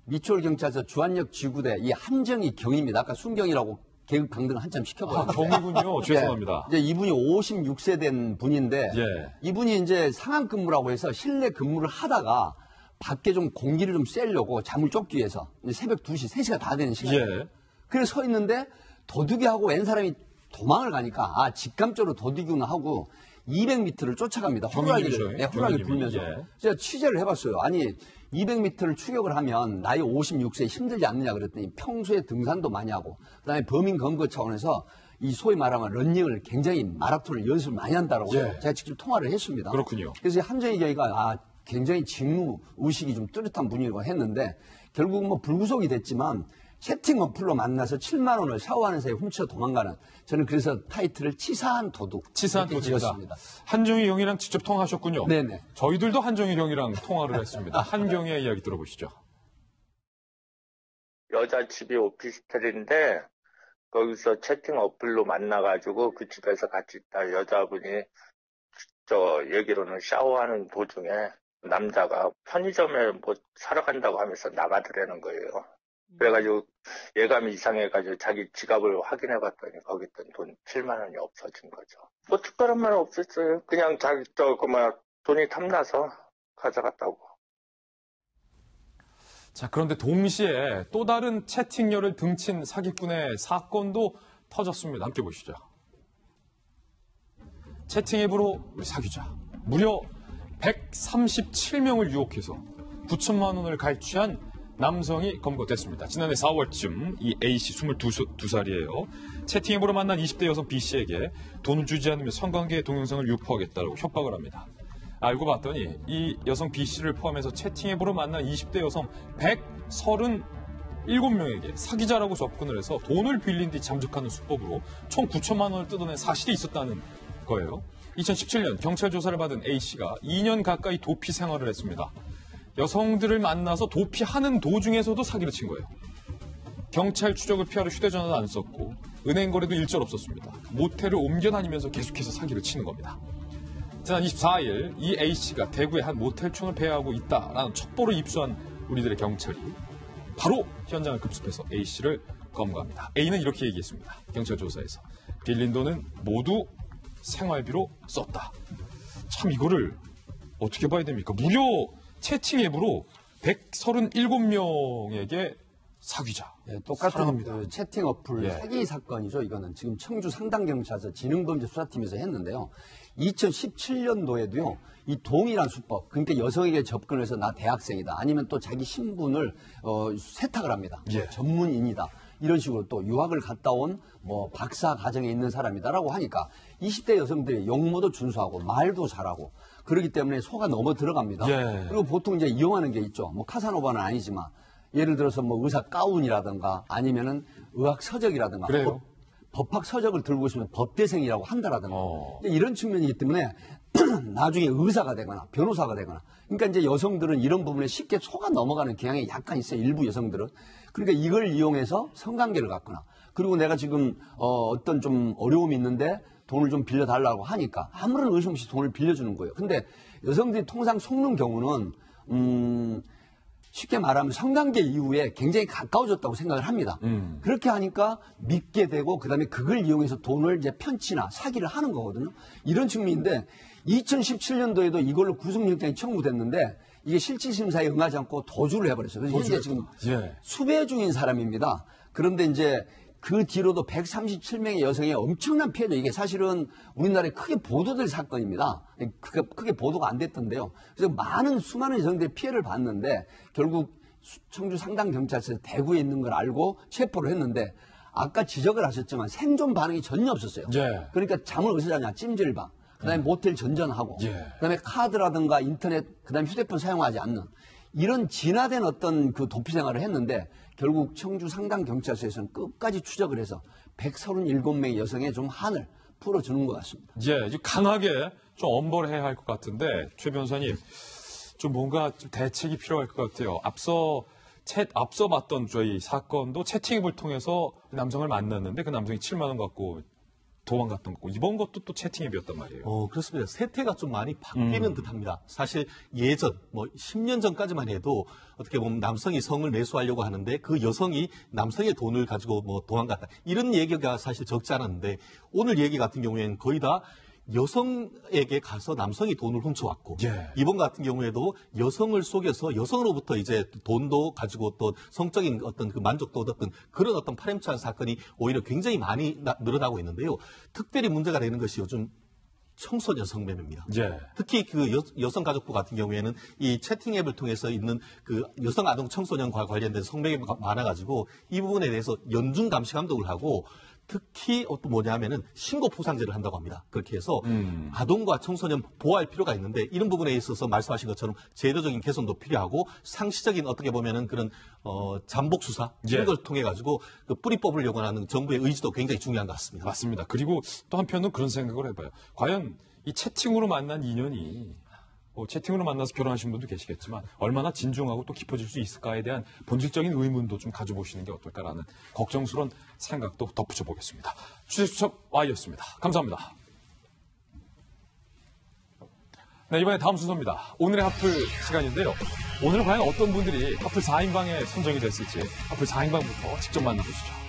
미추홀경찰서 주안역 지구대 이 한정희 경입니다. 아까 순경이라고 계급 강등 한참 시켜버렸는데. 경이군요. 죄송합니다. 이제 이분이 56세 된 분인데 예. 이분이 이제 상한 근무라고 해서 실내 근무를 하다가 밖에 좀 공기를 좀 쐬려고 잠을 쫓기 위해서 새벽 2시, 3시가 다 되는 시간이에요. 예. 그래서 서 있는데 도둑이하고 웬 사람이 도망을 가니까 아 직감적으로 도둑이구나 하고 200m를 쫓아갑니다. 호루라기를 불면서. 예. 제가 취재를 해봤어요. 아니 200m를 추격을 하면 나이 56세 힘들지 않느냐 그랬더니 평소에 등산도 많이 하고 그다음에 범인 검거 차원에서 이 소위 말하면 런닝을 굉장히 마라톤을 연습을 많이 한다라고 예. 제가 직접 통화를 했습니다. 그렇군요. 그래서 한정희 경위가 굉장히 직무 의식이 좀 뚜렷한 분이라고 했는데 결국은 뭐 불구속이 됐지만 채팅 어플로 만나서 7만 원을 샤워하는 사이에 훔쳐 도망가는 저는 그래서 타이틀을 치사한 도둑. 치사한 도둑입니다. 한정희 경이랑 직접 통화하셨군요. 네네. 저희들도 한정희 경이랑 통화를 했습니다. 한경의 이야기 들어보시죠. 여자 집이 오피스텔인데 거기서 채팅 어플로 만나가지고 그 집에서 같이 있다 여자분이 저 얘기로는 샤워하는 도중에 남자가 편의점에 뭐 사러 간다고 하면서 나가더라는 거예요. 그래가지고 예감이 이상해가지고 자기 지갑을 확인해봤더니 거기 있던 돈 7만 원이 없어진 거죠. 뭐 특별한 말은 없었어요. 그냥 자기 돈이 탐나서 가져갔다고. 자, 그런데 동시에 또 다른 채팅녀를 등친 사기꾼의 사건도 터졌습니다. 함께 보시죠. 채팅 앱으로 사귀자. 무려 137명을 유혹해서 9천만 원을 갈취한 남성이 검거됐습니다. 지난해 4월쯤 이 A씨 22살이에요. 채팅 앱으로 만난 20대 여성 B씨에게 돈을 주지 않으면 성관계 동영상을 유포하겠다고 협박을 합니다. 알고 봤더니 이 여성 B씨를 포함해서 채팅 앱으로 만난 20대 여성 137명에게 사기자라고 접근을 해서 돈을 빌린 뒤 잠적하는 수법으로 총 9천만 원을 뜯어낸 사실이 있었다는 거예요. 2017년 경찰 조사를 받은 A씨가 2년 가까이 도피 생활을 했습니다. 여성들을 만나서 도피하는 도중에서도 사기를 친 거예요. 경찰 추적을 피하러 휴대전화도 안 썼고 은행 거래도 일절 없었습니다. 모텔을 옮겨 다니면서 계속해서 사기를 치는 겁니다. 지난 24일 이 A씨가 대구의 한 모텔촌을 배회하고 있다라는 첩보를 입수한 우리들의 경찰이 바로 현장을 급습해서 A씨를 검거합니다. A는 이렇게 얘기했습니다. 경찰 조사에서 빌린 돈은 모두 생활비로 썼다. 참 이거를 어떻게 봐야 됩니까? 무려 채팅 앱으로 137명에게 사귀자. 네, 똑같은 사랑합니다. 그 채팅 어플 예. 사기 사건이죠. 이거는 지금 청주 상당경찰서 지능범죄수사팀에서 했는데요. 2017년도에도요. 이 동일한 수법, 그러니까 여성에게 접근해서 나 대학생이다. 아니면 또 자기 신분을 세탁을 합니다. 예. 전문인이다. 이런 식으로 또 유학을 갔다 온 뭐 박사 과정에 있는 사람이다라고 하니까 20대 여성들이 용모도 준수하고 말도 잘하고 그렇기 때문에 속아 넘어 들어갑니다. 예. 그리고 보통 이제 이용하는 게 있죠. 뭐 카사노바는 아니지만 예를 들어서 뭐 의사 가운이라든가 아니면은 의학 서적이라든가 그래요. 법학 서적을 들고 있으면 법대생이라고 한다라든가 이런 측면이기 때문에 나중에 의사가 되거나 변호사가 되거나 그러니까 이제 여성들은 이런 부분에 쉽게 속아 넘어가는 경향이 약간 있어요. 일부 여성들은. 그러니까 이걸 이용해서 성관계를 갖거나 그리고 내가 지금 어떤 좀 어려움이 있는데 돈을 좀 빌려달라고 하니까 아무런 의심 없이 돈을 빌려주는 거예요. 근데 여성들이 통상 속는 경우는 쉽게 말하면 성관계 이후에 굉장히 가까워졌다고 생각을 합니다. 그렇게 하니까 믿게 되고 그다음에 그걸 이용해서 돈을 이제 편취나 사기를 하는 거거든요. 이런 측면인데 2017년도에도 이걸로 구속영장이 청구됐는데 이게 실질심사에 응하지 않고 도주를 해버렸어요. 그래서 현재 지금 수배 중인 사람입니다. 그런데 이제 그 뒤로도 137명의 여성의 엄청난 피해죠. 이게 사실은 우리나라에 크게 보도될 사건입니다. 크게 보도가 안 됐던데요. 그래서 수많은 여성들이 피해를 봤는데 결국 청주 상당경찰서에서 대구에 있는 걸 알고 체포를 했는데 아까 지적을 하셨지만 생존 반응이 전혀 없었어요. 그러니까 잠을 어디서 자냐 찜질방. 그다음에 모텔 전전하고 그다음에 카드라든가 인터넷 그다음에 휴대폰 사용하지 않는 이런 진화된 어떤 그 도피 생활을 했는데 결국 청주 상당경찰서에서는 끝까지 추적을 해서 137명의 여성의 좀 한을 풀어주는 것 같습니다. 강하게 좀 엄벌해야 할 것 같은데 최 변호사님 좀 뭔가 좀 대책이 필요할 것 같아요. 앞서 봤던 저희 사건도 채팅앱을 통해서 남성을 만났는데 그 남성이 7만 원 갖고 도망갔던 거고 이번 것도 또 채팅앱이었단 말이에요. 그렇습니다. 세태가 좀 많이 바뀌는 듯합니다. 사실 예전 10년 전까지만 해도 어떻게 보면 남성이 성을 매수하려고 하는데 그 여성이 남성의 돈을 가지고 도망갔다 이런 얘기가 사실 적지 않았는데 오늘 얘기 같은 경우에는 거의 다 여성에게 가서 남성이 돈을 훔쳐왔고 이번 같은 경우에도 여성을 속여서 여성으로부터 이제 돈도 가지고 또 성적인 어떤 그 만족도 얻었던 그런 어떤 파렴치한 사건이 오히려 굉장히 많이 늘어나고 있는데요. 특별히 문제가 되는 것이 요즘 청소년 성매매입니다. 특히 그 여성가족부 같은 경우에는 이 채팅앱을 통해서 있는 그 여성 아동 청소년과 관련된 성매매가 많아가지고 이 부분에 대해서 연중 감시 감독을 하고 특히 또 뭐냐면은 신고 포상제를 한다고 합니다. 그렇게 해서 아동과 청소년 보호할 필요가 있는데 이런 부분에 있어서 말씀하신 것처럼 제도적인 개선도 필요하고 상시적인 어떻게 보면은 그런 잠복 수사 이런 걸 통해 가지고 그 뿌리 뽑으려고 하는 정부의 의지도 굉장히 중요한 것 같습니다. 맞습니다. 그리고 또 한편은 그런 생각을 해봐요. 과연 이 채팅으로 만난 인연이 채팅으로 만나서 결혼하신 분도 계시겠지만 얼마나 진중하고 또 깊어질 수 있을까에 대한 본질적인 의문도 좀 가져보시는 게 어떨까라는 걱정스러운 생각도 덧붙여 보겠습니다. 취재수첩 Y였습니다. 감사합니다. 네, 이번에 다음 순서입니다. 오늘의 하플 시간인데요. 오늘은 과연 어떤 분들이 하플 4인방에 선정이 됐을지 하플 4인방부터 직접 만나보시죠.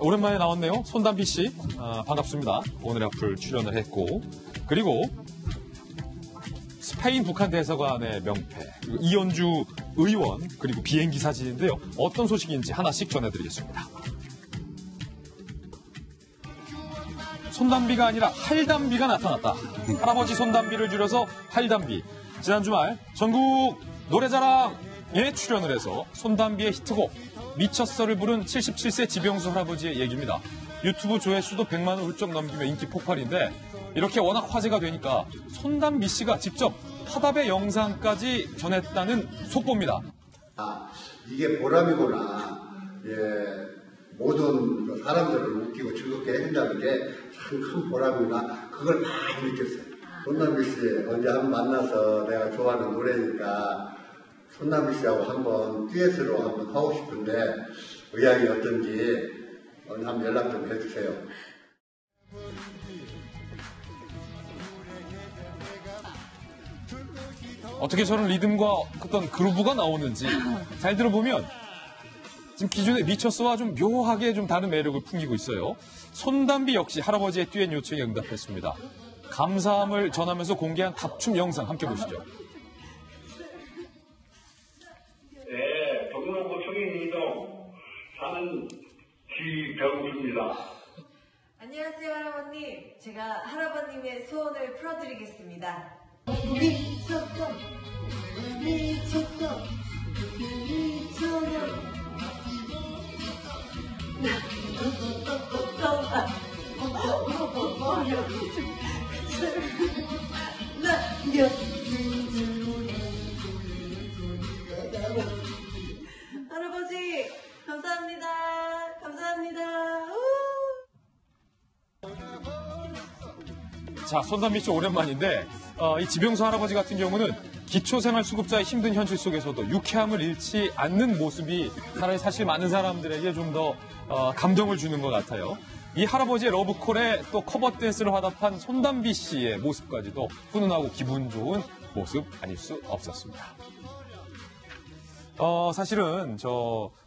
오랜만에 나왔네요. 손담비 씨. 반갑습니다. 오늘의 앞을 출연을 했고. 그리고 스페인 북한 대사관의 명패, 그리고 이현주 의원, 그리고 비행기 사진인데요. 어떤 소식인지 하나씩 전해드리겠습니다. 손담비가 아니라 할담비가 나타났다. 할아버지 손담비를 줄여서 할담비. 지난 주말 전국 노래자랑에 출연을 해서 손담비의 히트곡 미쳤어를 부른 77세 지병수 할아버지의 얘기입니다. 유튜브 조회수도 100만 원 훌쩍 넘기며 인기 폭발인데 이렇게 워낙 화제가 되니까 손담비 씨가 직접 화답의 영상까지 전했다는 속보입니다. 이게 보람이구나. 모든 사람들을 웃기고 즐겁게 해준다는 게 참 큰 보람이구나. 그걸 많이 느꼈어요. 손담비 씨 언제 한번 만나서 내가 좋아하는 노래니까 손담비 씨하고 한번 듀엣으로 한번 하고 싶은데 의향이 어떤지 한번 연락 좀 해주세요. 어떻게 저런 리듬과 어떤 그루브가 나오는지 잘 들어보면 지금 기존의 미쳤어와 좀 묘하게 좀 다른 매력을 풍기고 있어요. 손담비 역시 할아버지의 듀엣 요청에 응답했습니다. 감사함을 전하면서 공개한 답춤 영상 함께 보시죠. 네, 동남부 청인이동 사는 지병수입니다. 안녕하세요, 할아버님. 제가 할아버님의 소원을 풀어드리겠습니다. 미쳤어, 미쳤어, 미쳐요. 자, 손담비 씨 오랜만인데 이 지병수 할아버지 같은 경우는 기초생활수급자의 힘든 현실 속에서도 유쾌함을 잃지 않는 모습이 차라리 사실 많은 사람들에게 좀 더 감동을 주는 것 같아요. 이 할아버지의 러브콜에 또 커버 댄스를 화답한 손담비 씨의 모습까지도 훈훈하고 기분 좋은 모습 아닐 수 없었습니다. 사실은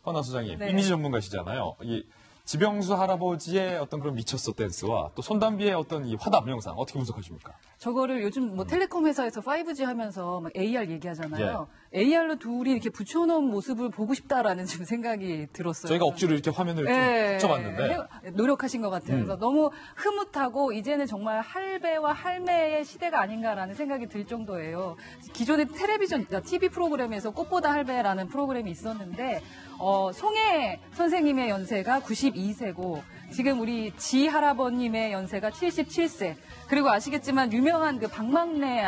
허나 소장님 네. 이미지 전문가시잖아요. 이 지병수 할아버지의 어떤 그런 미쳤어 댄스와 또 손담비의 어떤 이 화답 영상 어떻게 분석하십니까? 저거를 요즘 뭐 텔레콤 회사에서 5G 하면서 막 AR 얘기하잖아요. AR로 둘이 이렇게 붙여놓은 모습을 보고 싶다라는 지금 생각이 들었어요. 저희가 억지로 이렇게 화면을 좀 붙여봤는데 노력하신 것 같아요. 그래서 너무 흐뭇하고 이제는 정말 할배와 할매의 시대가 아닌가라는 생각이 들 정도예요. 기존의 텔레비전, TV 프로그램에서 꽃보다 할배라는 프로그램이 있었는데 송혜 선생님의 연세가 92세고 지금 우리 지 할아버님의 연세가 77세. 그리고 아시겠지만 유명한 그 박막래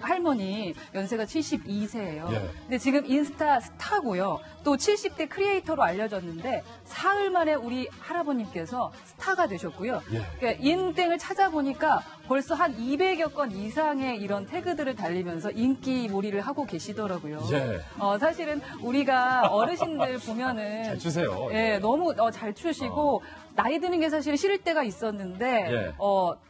할머니 연세가 72세예요. 예. 근데 지금 인스타 스타고요. 또 70대 크리에이터로 알려졌는데 사흘 만에 우리 할아버님께서 스타가 되셨고요. 예. 그러니까 인땡을 찾아보니까 벌써 한 200여 건 이상의 이런 태그들을 달리면서 인기 몰이를 하고 계시더라고요. 예. 사실은 우리가 어르신들 보면은 잘 추세요. 예, 너무 잘 추시고 나이 드는 게 사실 싫을 때가 있었는데 예.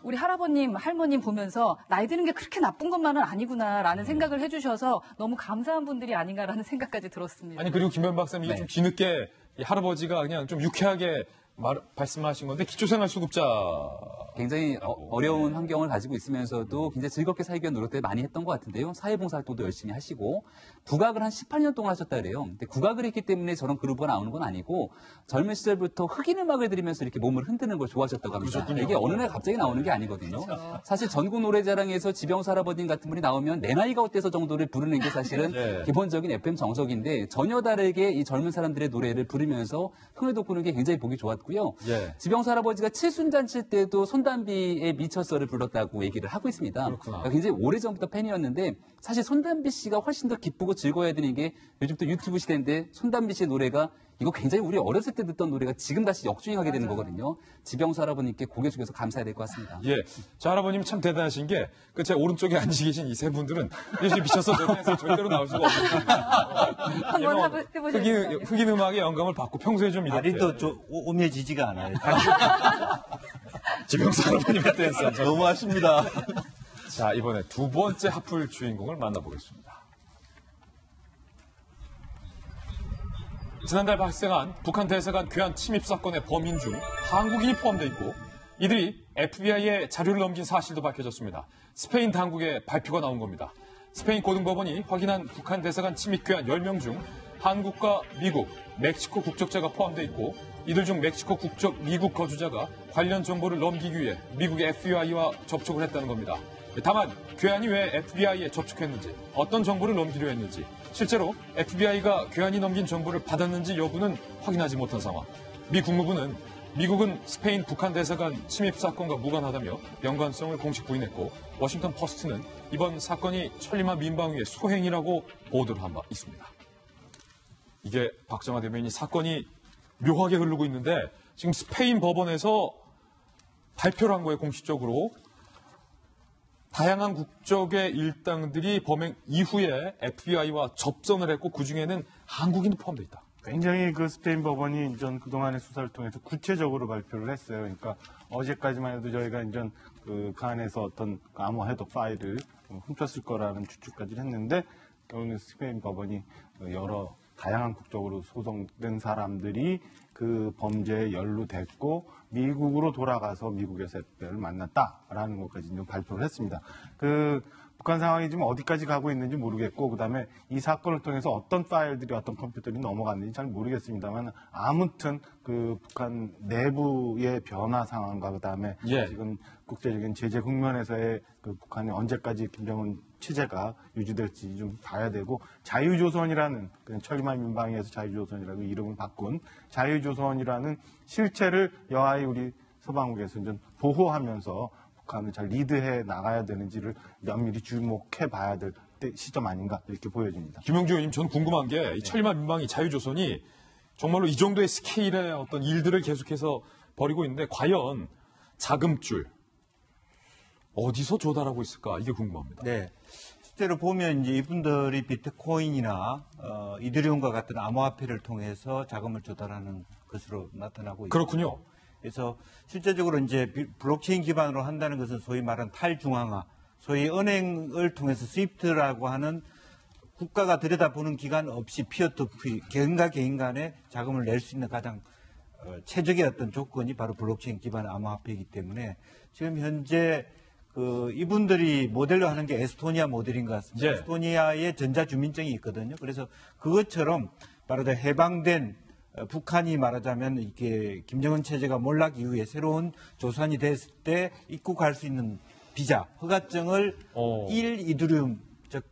우리 할아버님, 할머님 보면서 나이 드는 게 그렇게 나쁜 것만은 아니구나라는 생각을 해주셔서 너무 감사한 분들이 아닌가라는 생각까지 들었습니다. 아니 그리고 김현 박사님 이게 좀 뒤늦게 이 할아버지가 그냥 좀 유쾌하게 말씀하신 건데 기초생활수급자 굉장히 어려운 환경을 가지고 있으면서도 굉장히 즐겁게 살기 위한 노력들을 많이 했던 것 같은데요. 사회봉사활동도 열심히 하시고 국악을 한 18년 동안 하셨다 그래요. 근데 국악을 했기 때문에 저런 그루브가 나오는 건 아니고 젊은 시절부터 흑인 음악을 들으면서 이렇게 몸을 흔드는 걸 좋아하셨다고 합니다. 그렇군요. 이게 어느 날 갑자기 나오는 게 아니거든요. 사실 전국 노래자랑에서 지병수 할아버님 같은 분이 나오면 내 나이가 어때서 정도를 부르는 게 사실은 예. 기본적인 FM 정석인데 전혀 다르게 이 젊은 사람들의 노래를 부르면서 흥을 돋구는 게 굉장히 보기 좋았고요. 예. 지병수 할아버지가 칠순잔치 때도 손담비의 미쳤어를 불렀다고 얘기를 하고 있습니다. 그러니까 굉장히 오래전부터 팬이었는데 사실 손담비 씨가 훨씬 더 기쁘고 즐거워야 되는 게 요즘 또 유튜브 시대인데 손담비 씨의 노래가 이거 굉장히 우리 어렸을 때 듣던 노래가 지금 다시 역주행하게 되는 거거든요. 지병수 할아버님께 고개 숙여서 감사해야 될 것 같습니다. 예. 저 할아버님 참 대단하신 게, 제 오른쪽에 앉으 계신 이 세 분들은, 이제 미쳐서 저에서 절대로 나올 수가 없습니다. 한번 해보세요. 흑인 음악의 영감을 받고 평소에 좀 이렇게. 다리도 좀 오며지지가 않아요. 지병수 할아버님의 댄스. 너무하십니다. 자, 이번에 두 번째 하풀 주인공을 만나보겠습니다. 지난달 발생한 북한 대사관 괴한 침입 사건의 범인 중 한국인이 포함되어 있고 이들이 FBI에 자료를 넘긴 사실도 밝혀졌습니다. 스페인 당국의 발표가 나온 겁니다. 스페인 고등법원이 확인한 북한 대사관 침입 괴한 10명 중 한국과 미국, 멕시코 국적자가 포함되어 있고 이들 중 멕시코 국적 미국 거주자가 관련 정보를 넘기기 위해 미국의 FBI와 접촉을 했다는 겁니다. 다만 괴한이 왜 FBI에 접촉했는지, 어떤 정보를 넘기려 했는지, 실제로 FBI가 괴한이 넘긴 정보를 받았는지 여부는 확인하지 못한 상황. 미 국무부는 미국은 스페인 북한 대사관 침입 사건과 무관하다며 연관성을 공식 부인했고 워싱턴 포스트는 이번 사건이 천리마 민방위의 소행이라고 보도를 한 바 있습니다. 이게 박정화 대변인이 사건이 묘하게 흐르고 있는데 지금 스페인 법원에서 발표를 한 거예요, 공식적으로. 다양한 국적의 일당들이 범행 이후에 FBI와 접선을 했고 그중에는 한국인도 포함되어 있다. 굉장히 그 스페인 법원이 이전 그동안의 수사를 통해서 구체적으로 발표를 했어요. 그러니까 어제까지만 해도 저희가 이전 그 안에서 어떤 암호 해독 파일을 훔쳤을 거라는 추측까지 했는데 결국은 스페인 법원이 여러 다양한 국적으로 소송된 사람들이 그 범죄에 연루됐고 미국으로 돌아가서 미국에서 FBI를 만났다라는 것까지 좀 발표를 했습니다. 그 북한 상황이 지금 어디까지 가고 있는지 모르겠고 그다음에 이 사건을 통해서 어떤 파일들이 어떤 컴퓨터들이 넘어갔는지 잘 모르겠습니다만 아무튼 그 북한 내부의 변화 상황과 그다음에 지금 국제적인 제재 국면에서의 그 북한이 언제까지 김정은 체제가 유지될지 좀 봐야 되고 자유조선이라는 그냥 천리마 민방위에서 자유조선이라고 이름을 바꾼 자유조선이라는 실체를 여하이 우리 서방국에서 좀 보호하면서 북한을 잘 리드해 나가야 되는지를 면밀히 주목해 봐야 될 시점 아닌가 이렇게 보여집니다. 김영주 의원님, 전 궁금한 게 이 천리마 민방위 자유조선이 정말로 이 정도의 스케일의 어떤 일들을 계속해서 벌이고 있는데 과연 자금줄, 어디서 조달하고 있을까? 이게 궁금합니다. 네. 실제로 보면 이제 이분들이 비트코인이나 이더리움과 같은 암호화폐를 통해서 자금을 조달하는 것으로 나타나고 있고 그렇군요. 그래서 실제적으로 이제 블록체인 기반으로 한다는 것은 소위 말하는 탈중앙화, 소위 은행을 통해서 스위프트라고 하는 국가가 들여다보는 기간 없이 피어투피, 개인과 개인 간에 자금을 낼 수 있는 가장 최적의 어떤 조건이 바로 블록체인 기반 암호화폐이기 때문에 지금 현재 이분들이 모델로 하는 게 에스토니아 모델인 것 같습니다. 예. 에스토니아에 전자주민증이 있거든요. 그래서 그것처럼 바로 해방된 북한이 말하자면 이게 김정은 체제가 몰락 이후에 새로운 조선이 됐을 때 입국할 수 있는 비자, 허가증을 1 이더리움, 즉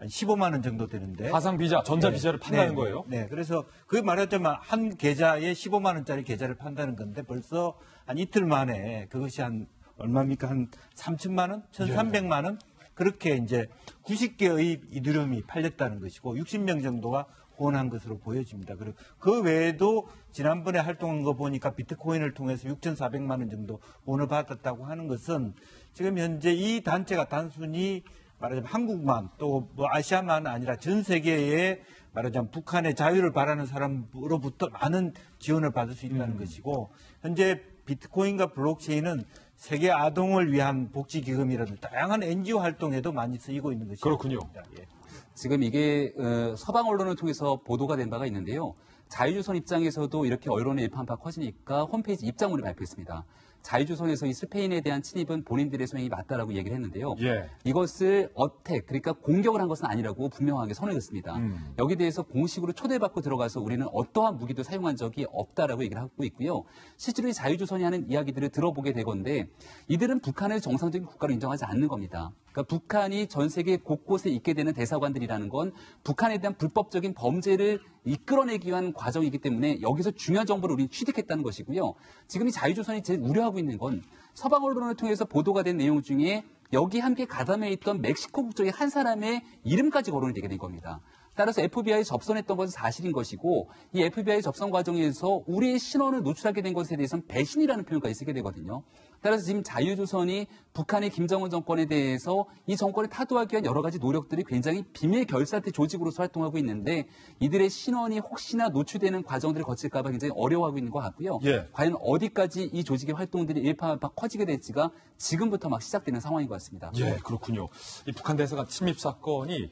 15만 원 정도 되는데 가상 비자, 전자 비자를 판다는 거예요? 네, 그래서 그 말하자면 한 계좌에 15만 원짜리 계좌를 판다는 건데 벌써 한 이틀 만에 그것이 한 얼마입니까? 한 3천만 원? 1,300만 원? 그렇게 이제 90개의 이더리움이 팔렸다는 것이고 60명 정도가 후원한 것으로 보여집니다. 그리고 그 외에도 지난번에 활동한 거 보니까 비트코인을 통해서 6,400만 원 정도 후원을 받았다고 하는 것은 지금 현재 이 단체가 단순히 말하자면 한국만 또 뭐 아시아만 아니라 전 세계에 말하자면 북한의 자유를 바라는 사람으로부터 많은 지원을 받을 수 있다는 것이고 현재 비트코인과 블록체인은 세계 아동을 위한 복지기금이라든지 다양한 NGO 활동에도 많이 쓰이고 있는 것입니다. 그렇군요. 예. 지금 이게 서방 언론을 통해서 보도가 된 바가 있는데요. 자유조선 입장에서도 이렇게 언론의 일파만파 커지니까 홈페이지 입장문을 발표했습니다. 자유조선에서 이 스페인에 대한 침입은 본인들의 소행이 맞다라고 얘기를 했는데요. 예. 이것을 어택, 그러니까 공격을 한 것은 아니라고 분명하게 선언했습니다. 여기에 대해서 공식으로 초대받고 들어가서 우리는 어떠한 무기도 사용한 적이 없다라고 얘기를 하고 있고요. 실제로 이 자유조선이 하는 이야기들을 들어보게 되건데 이들은 북한을 정상적인 국가로 인정하지 않는 겁니다. 그러니까 북한이 전 세계 곳곳에 있게 되는 대사관들이라는 건 북한에 대한 불법적인 범죄를 이끌어내기 위한 과정이기 때문에 여기서 중요한 정보를 우리는 취득했다는 것이고요. 지금 이 자유조선이 제일 우려하고 있는 건 서방 언론을 통해서 보도가 된 내용 중에 여기 함께 가담해 있던 멕시코 국적의 한 사람의 이름까지 거론이 되게 된 겁니다. 따라서 FBI에 접선했던 것은 사실인 것이고 이 FBI 접선 과정에서 우리의 신원을 노출하게 된 것에 대해서는 배신이라는 표현까지 쓰게 되거든요. 따라서 지금 자유조선이 북한의 김정은 정권에 대해서 이 정권을 타도하기 위한 여러 가지 노력들이 굉장히 비밀 결사태 조직으로서 활동하고 있는데 이들의 신원이 혹시나 노출되는 과정들을 거칠까 봐 굉장히 어려워하고 있는 것 같고요. 예. 과연 어디까지 이 조직의 활동들이 일파만파 커지게 될지가 지금부터 막 시작되는 상황인 것 같습니다. 예, 그렇군요. 이 북한 대사관 침입 사건이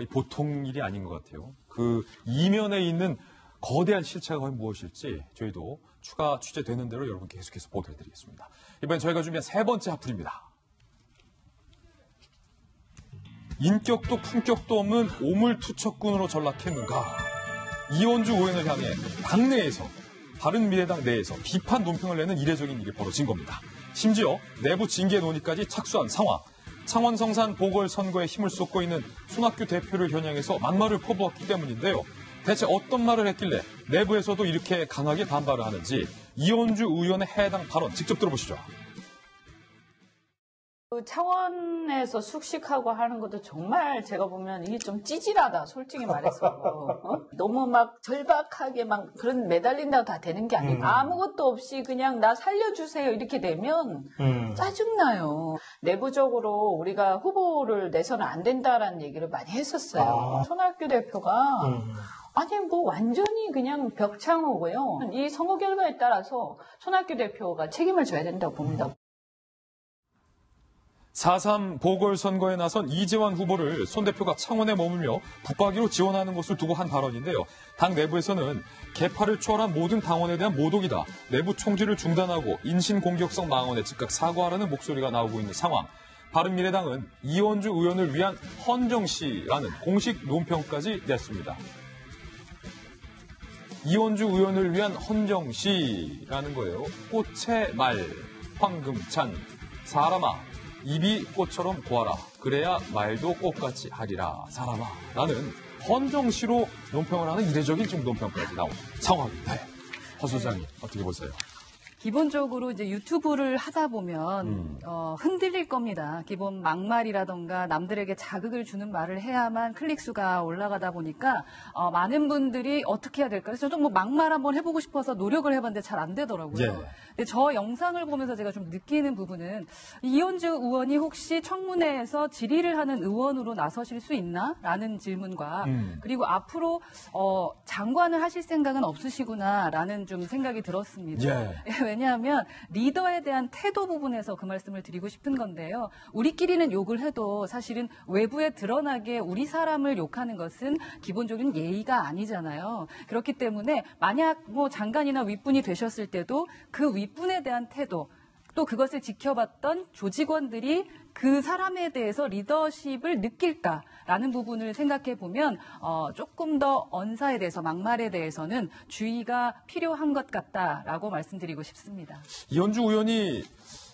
이 보통 일이 아닌 것 같아요. 그 이면에 있는 거대한 실체가 과연 무엇일지 저희도 추가 취재되는 대로 여러분 계속해서 보도해드리겠습니다. 이번엔 저희가 준비한 세 번째 핫플입니다. 인격도 품격도 없는 오물투척꾼으로 전락해 누가 이원주 의원을 향해 당내에서 바른미래당 내에서 비판 논평을 내는 이례적인 일이 벌어진 겁니다. 심지어 내부 징계 논의까지 착수한 상황. 창원성산 보궐선거에 힘을 쏟고 있는 손학규 대표를 겨냥해서 막말을 퍼부었기 때문인데요. 대체 어떤 말을 했길래 내부에서도 이렇게 강하게 반발을 하는지 이원주 의원의 해당 발언 직접 들어보시죠. 창원에서 숙식하고 하는 것도 정말 제가 보면 이게 좀 찌질하다, 솔직히 말해서. 너무 막 절박하게 막 그런 매달린다고 다 되는 게 아니고 아무것도 없이 그냥 나 살려주세요 이렇게 되면 짜증나요. 내부적으로 우리가 후보를 내서는 안 된다라는 얘기를 많이 했었어요. 손학규 대표가 아니 뭐 완전히 그냥 벽창호고요. 이 선거 결과에 따라서 손학규 대표가 책임을 져야 된다고 봅니다. 4.3 보궐선거에 나선 이재환 후보를 손 대표가 창원에 머물며 붙박이로 지원하는 것을 두고 한 발언인데요. 당 내부에서는 개파를 초월한 모든 당원에 대한 모독이다. 내부 총질을 중단하고 인신공격성 망언에 즉각 사과하라는 목소리가 나오고 있는 상황. 바른미래당은 이원주 의원을 위한 헌정시라는 공식 논평까지 냈습니다. 이원주 의원을 위한 헌정시라는 거예요. 꽃의 말, 황금찬, 사람아. 입이 꽃처럼 보아라. 그래야 말도 꽃같이 하리라. 사람아. 라는 헌정시로 논평을 하는 이례적인 지금 논평까지 나온 상황인데 허 소장님 어떻게 보세요? 기본적으로 이제 유튜브를 하다 보면 흔들릴 겁니다. 기본 막말이라던가 남들에게 자극을 주는 말을 해야만 클릭 수가 올라가다 보니까 많은 분들이 어떻게 해야 될까? 그래서 저도 뭐 막말 한번 해보고 싶어서 노력을 해봤는데 잘 안 되더라고요. 예. 근데 저 영상을 보면서 제가 좀 느끼는 부분은 이현주 의원이 혹시 청문회에서 질의를 하는 의원으로 나서실 수 있나?라는 질문과 그리고 앞으로 장관을 하실 생각은 없으시구나라는 좀 생각이 들었습니다. 예. 왜냐하면 리더에 대한 태도 부분에서 그 말씀을 드리고 싶은 건데요. 우리끼리는 욕을 해도 사실은 외부에 드러나게 우리 사람을 욕하는 것은 기본적인 예의가 아니잖아요. 그렇기 때문에 만약 뭐 장관이나 윗분이 되셨을 때도 그 윗분에 대한 태도 또 그것을 지켜봤던 조직원들이 그 사람에 대해서 리더십을 느낄까라는 부분을 생각해 보면 조금 더 언사에 대해서 막말에 대해서는 주의가 필요한 것 같다라고 말씀드리고 싶습니다. 이현주 의원이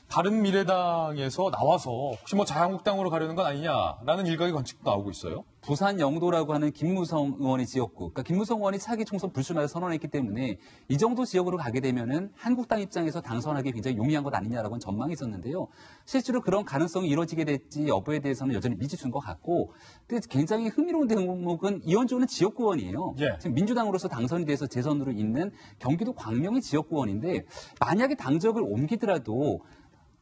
바른미래당에서 나와서 혹시 뭐 자유한국당으로 가려는 건 아니냐라는 일각의 관측도 나오고 있어요. 부산 영도라고 하는 김무성 의원의 지역구, 그러니까 김무성 의원이 차기 총선 불출마를 선언했기 때문에 이 정도 지역으로 가게 되면은 한국당 입장에서 당선하기 굉장히 용이한 것 아니냐라고는 전망이 있었는데요. 실제로 그런 가능성이 이루어지게 될지 여부에 대해서는 여전히 미지수인 것 같고, 근데 굉장히 흥미로운 대목은 이현주 의원은 지역구 의원이에요. 예. 지금 민주당으로서 당선이 돼서 재선으로 있는 경기도 광명의 지역구 의원인데 만약에 당적을 옮기더라도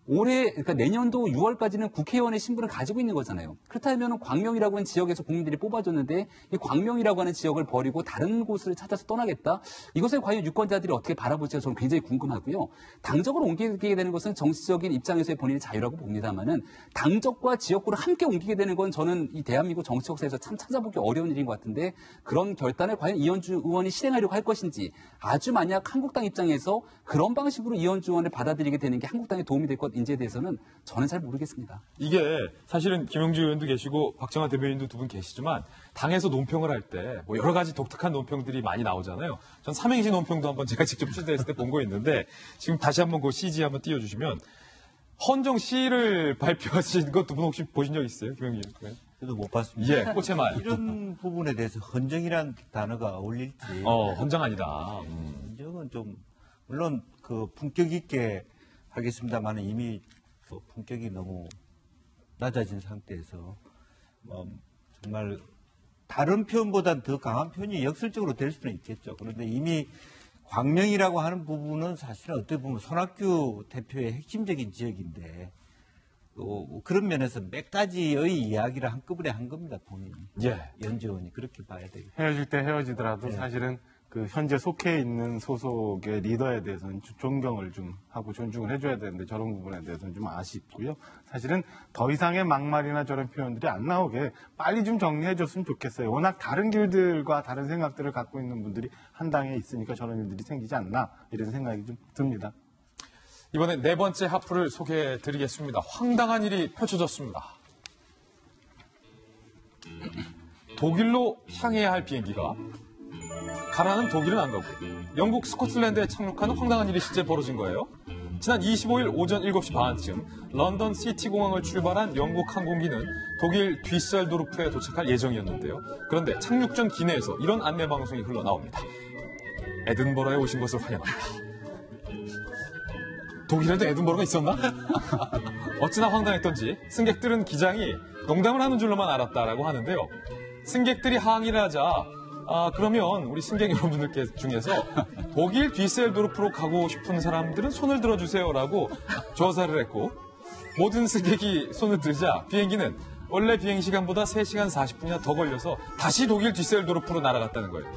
올해, 그러니까 내년도 6월까지는 국회의원의 신분을 가지고 있는 거잖아요. 그렇다면 광명이라고 하는 지역에서 국민들이 뽑아줬는데 이 광명이라고 하는 지역을 버리고 다른 곳을 찾아서 떠나겠다? 이것을 과연 유권자들이 어떻게 바라볼지가 저는 굉장히 궁금하고요. 당적을 옮기게 되는 것은 정치적인 입장에서의 본인의 자유라고 봅니다만은 당적과 지역구를 함께 옮기게 되는 건 저는 이 대한민국 정치 역사에서 참 찾아보기 어려운 일인 것 같은데 그런 결단을 과연 이현주 의원이 실행하려고 할 것인지 아주 만약 한국당 입장에서 그런 방식으로 이현주 의원을 받아들이게 되는 게 한국당에 도움이 될 것 인지에 대해서는 저는 잘 모르겠습니다. 이게 사실은 김영주 의원도 계시고 박정환 대변인도 두 분 계시지만 당에서 논평을 할 때 뭐 여러 가지 독특한 논평들이 많이 나오잖아요. 전 삼행시 논평도 한번 제가 직접 취재했을 때 본 거 있는데 지금 다시 한번 그 CG 한번 띄워주시면 헌정 시를 발표하신 거 두 분 혹시 보신 적 있어요? 김영주 의원? 저도 못 봤습니다. 예, 꽃의 말. 이런 부분에 대해서 헌정이라는 단어가 어울릴지. 헌정 아니다. 헌정은 좀 물론 그 품격 있게 하겠습니다만 이미 품격이 너무 낮아진 상태에서 정말 다른 표현보다 더 강한 표현이 역설적으로 될 수는 있겠죠. 그런데 이미 광명이라고 하는 부분은 사실은 어떻게 보면 손학규 대표의 핵심적인 지역인데 그런 면에서 몇 가지의 이야기를 한꺼번에 한 겁니다, 본인이. 예. 연주 의원이 그렇게 봐야 되겠죠. 헤어질 때 헤어지더라도 사실은 그 현재 속해 있는 소속의 리더에 대해서는 존경을 좀 하고 존중을 해줘야 되는데 저런 부분에 대해서는 좀 아쉽고요. 사실은 더 이상의 막말이나 저런 표현들이 안 나오게 빨리 좀 정리해줬으면 좋겠어요. 워낙 다른 길들과 다른 생각들을 갖고 있는 분들이 한 당에 있으니까 저런 일들이 생기지 않나 이런 생각이 좀 듭니다. 이번엔 네 번째 하프를 소개해드리겠습니다. 황당한 일이 펼쳐졌습니다. 독일로 향해야 할 비행기가 가라는 독일은 안 가고 영국 스코틀랜드에 착륙하는 황당한 일이 실제 벌어진 거예요. 지난 25일 오전 7시 반쯤 런던 시티 공항을 출발한 영국 항공기는 독일 뒤셀도르프에 도착할 예정이었는데요. 그런데 착륙 전 기내에서 이런 안내 방송이 흘러나옵니다. 에든버러에 오신 것을 환영합니다. 독일에도 에든버러가 있었나? 어찌나 황당했던지 승객들은 기장이 농담을 하는 줄로만 알았다라고 하는데요. 승객들이 항의를 하자 그러면 우리 승객 여러분들 중에서 독일 뒤셀도르프로 가고 싶은 사람들은 손을 들어주세요라고 조사를 했고 모든 승객이 손을 들자 비행기는 원래 비행 시간보다 3시간 40분이나 더 걸려서 다시 독일 뒤셀도르프로 날아갔다는 거예요.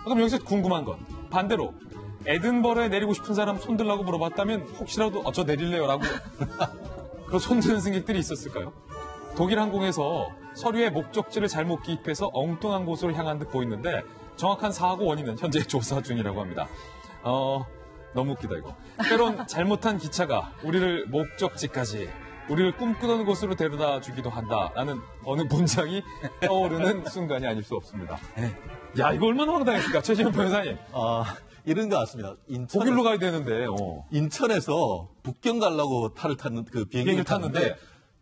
그럼 여기서 궁금한 건 반대로 에든버러에 내리고 싶은 사람 손 들라고 물어봤다면 혹시라도 저 내릴래요라고 그런 손 드는 승객들이 있었을까요? 독일 항공에서 서류에 목적지를 잘못 기입해서 엉뚱한 곳으로 향한 듯 보이는데 정확한 사고 원인은 현재 조사 중이라고 합니다. 너무 웃기다 이거. 때론 잘못한 기차가 우리를 목적지까지 우리를 꿈꾸던 곳으로 데려다 주기도 한다라는 어느 문장이 떠오르는 순간이 아닐 수 없습니다. 야 이거 얼마나 황당했을까 최지훈 변호사님. 이런 것 같습니다. 독일로 가야 되는데 인천에서 북경 가려고 그 비행기를 탔는데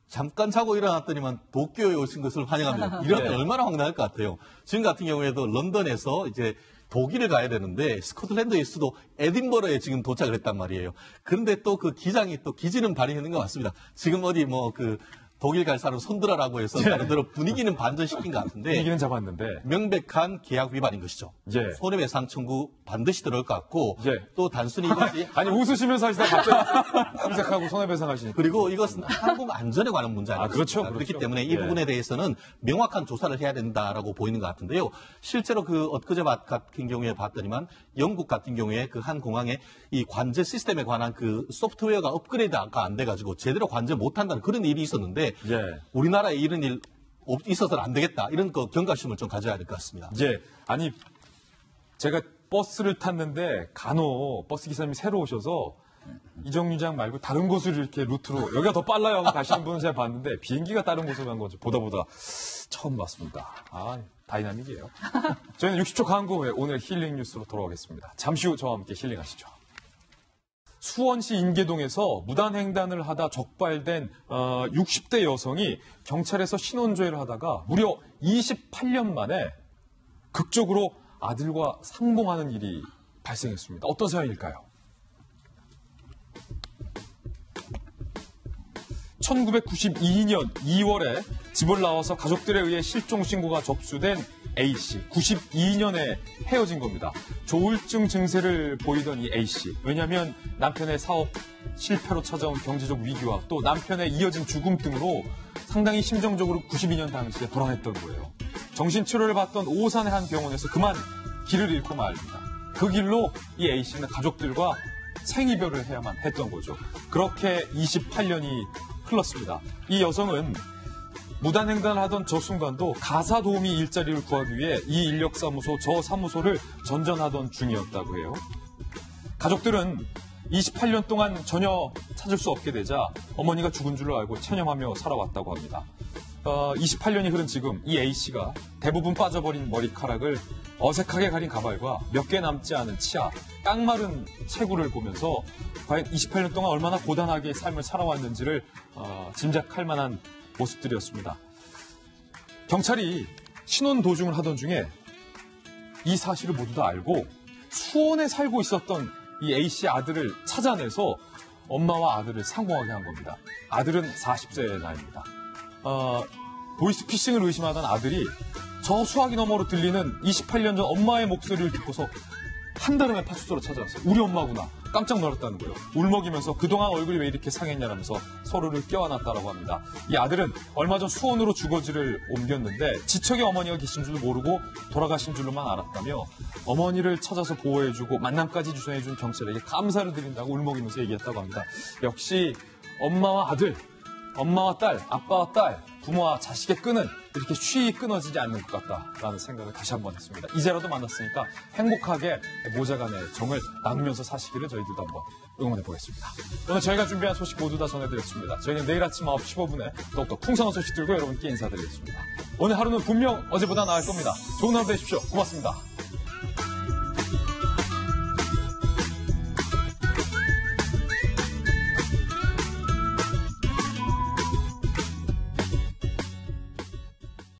잠깐 자고 일어났더니만 도쿄에 오신 것을 환영합니다. 이러면 얼마나 황당할 것 같아요. 지금 같은 경우에도 런던에서 이제 독일을 가야 되는데 스코틀랜드에서도 에딘버러에 지금 도착을 했단 말이에요. 그런데 또 그 기장이 또 기지는 발휘하는 것 같습니다. 지금 어디 뭐 그 독일 갈 사람 손들어라고 해서 나름대로 분위기는 반전시킨 것 같은데 분위기는 잡았는데 명백한 계약 위반인 것이죠. 손해배상 청구 반드시 들어갈 것 같고 또 단순히 이것이 아니 웃으시면서 하시다가 갑자기 검색하고 손해배상 하시니까 그리고 이것은 항공 안전에 관한 문제 아니겠습니까? 그렇죠. 그렇기 때문에 이 부분에 대해서는 명확한 조사를 해야 된다라고 보이는 것 같은데요. 실제로 그 엊그제 같은 경우에 봤더니만 영국 같은 경우에 그 한 공항에 이 관제 시스템에 관한 그 소프트웨어가 업그레이드가 안 돼가지고 제대로 관제 못한다는 그런 일이 있었는데 우리나라에 이런 일 있어서는 안 되겠다. 이런 거 경각심을 좀 가져야 될 것 같습니다. 아니 제가 버스를 탔는데 간혹 버스 기사님이 새로 오셔서 이정류장 말고 다른 곳을 이렇게 루트로 여기가 더 빨라요 하고 가시는 분은 제가 봤는데 비행기가 다른 곳으로 간 건지 보다 처음 봤습니다. 다이나믹이에요. 저희는 60초 광고 후에 오늘 힐링 뉴스로 돌아오겠습니다. 잠시 후 저와 함께 힐링하시죠. 수원시 인계동에서 무단횡단을 하다 적발된 60대 여성이 경찰에서 신원조회를 하다가 무려 28년 만에 극적으로 아들과 상봉하는 일이 발생했습니다. 어떤 사연일까요? 1992년 2월에 집을 나와서 가족들에 의해 실종 신고가 접수된 A씨. 92년에 헤어진 겁니다. 조울증 증세를 보이던 이 A씨. 왜냐하면 남편의 사업 실패로 찾아온 경제적 위기와 또 남편의 이어진 죽음 등으로 상당히 심정적으로 92년 당시에 불안했던 거예요. 정신치료를 받던 오산의 한 병원에서 그만 길을 잃고 말입니다. 그 길로 이 A씨는 가족들과 생이별을 해야만 했던 거죠. 그렇게 28년이 흘렀습니다. 이 여성은 무단횡단을 하던 저 순간도 가사 도우미 일자리를 구하기 위해 이 인력사무소 저 사무소를 전전하던 중이었다고 해요. 가족들은 28년 동안 전혀 찾을 수 없게 되자 어머니가 죽은 줄을 알고 체념하며 살아왔다고 합니다. 28년이 흐른 지금 이 A씨가 대부분 빠져버린 머리카락을 어색하게 가린 가발과 몇 개 남지 않은 치아, 깡마른 체구를 보면서 과연 28년 동안 얼마나 고단하게 삶을 살아왔는지를 짐작할 만한 모습들이었습니다. 경찰이 신원 도중을 하던 중에 이 사실을 모두 다 알고 수원에 살고 있었던 이 A씨 아들을 찾아내서 엄마와 아들을 상봉하게 한 겁니다. 아들은 40세의 나이입니다. 보이스피싱을 의심하던 아들이 저 수화기 너머로 들리는 28년 전 엄마의 목소리를 듣고서 한달음에 파출소로 찾아왔어요. 우리 엄마구나. 깜짝 놀랐다는 거예요. 울먹이면서 그동안 얼굴이 왜 이렇게 상했냐면서 서로를 껴안았다라고 합니다. 이 아들은 얼마 전 수원으로 주거지를 옮겼는데 지척에 어머니가 계신 줄도 모르고 돌아가신 줄로만 알았다며 어머니를 찾아서 보호해주고 만남까지 주선해준 경찰에게 감사를 드린다고 울먹이면서 얘기했다고 합니다. 역시 엄마와 아들, 엄마와 딸, 아빠와 딸, 부모와 자식의 끈은 이렇게 쉬이 끊어지지 않는 것 같다라는 생각을 다시 한번 했습니다. 이제라도 만났으니까 행복하게 모자간의 정을 나누면서 사시기를 저희들도 한번 응원해 보겠습니다. 오늘 저희가 준비한 소식 모두 다 전해드렸습니다. 저희는 내일 아침 9시 15분에 더욱더 풍성한 소식 들고 여러분께 인사드리겠습니다. 오늘 하루는 분명 어제보다 나을 겁니다. 좋은 하루 되십시오. 고맙습니다.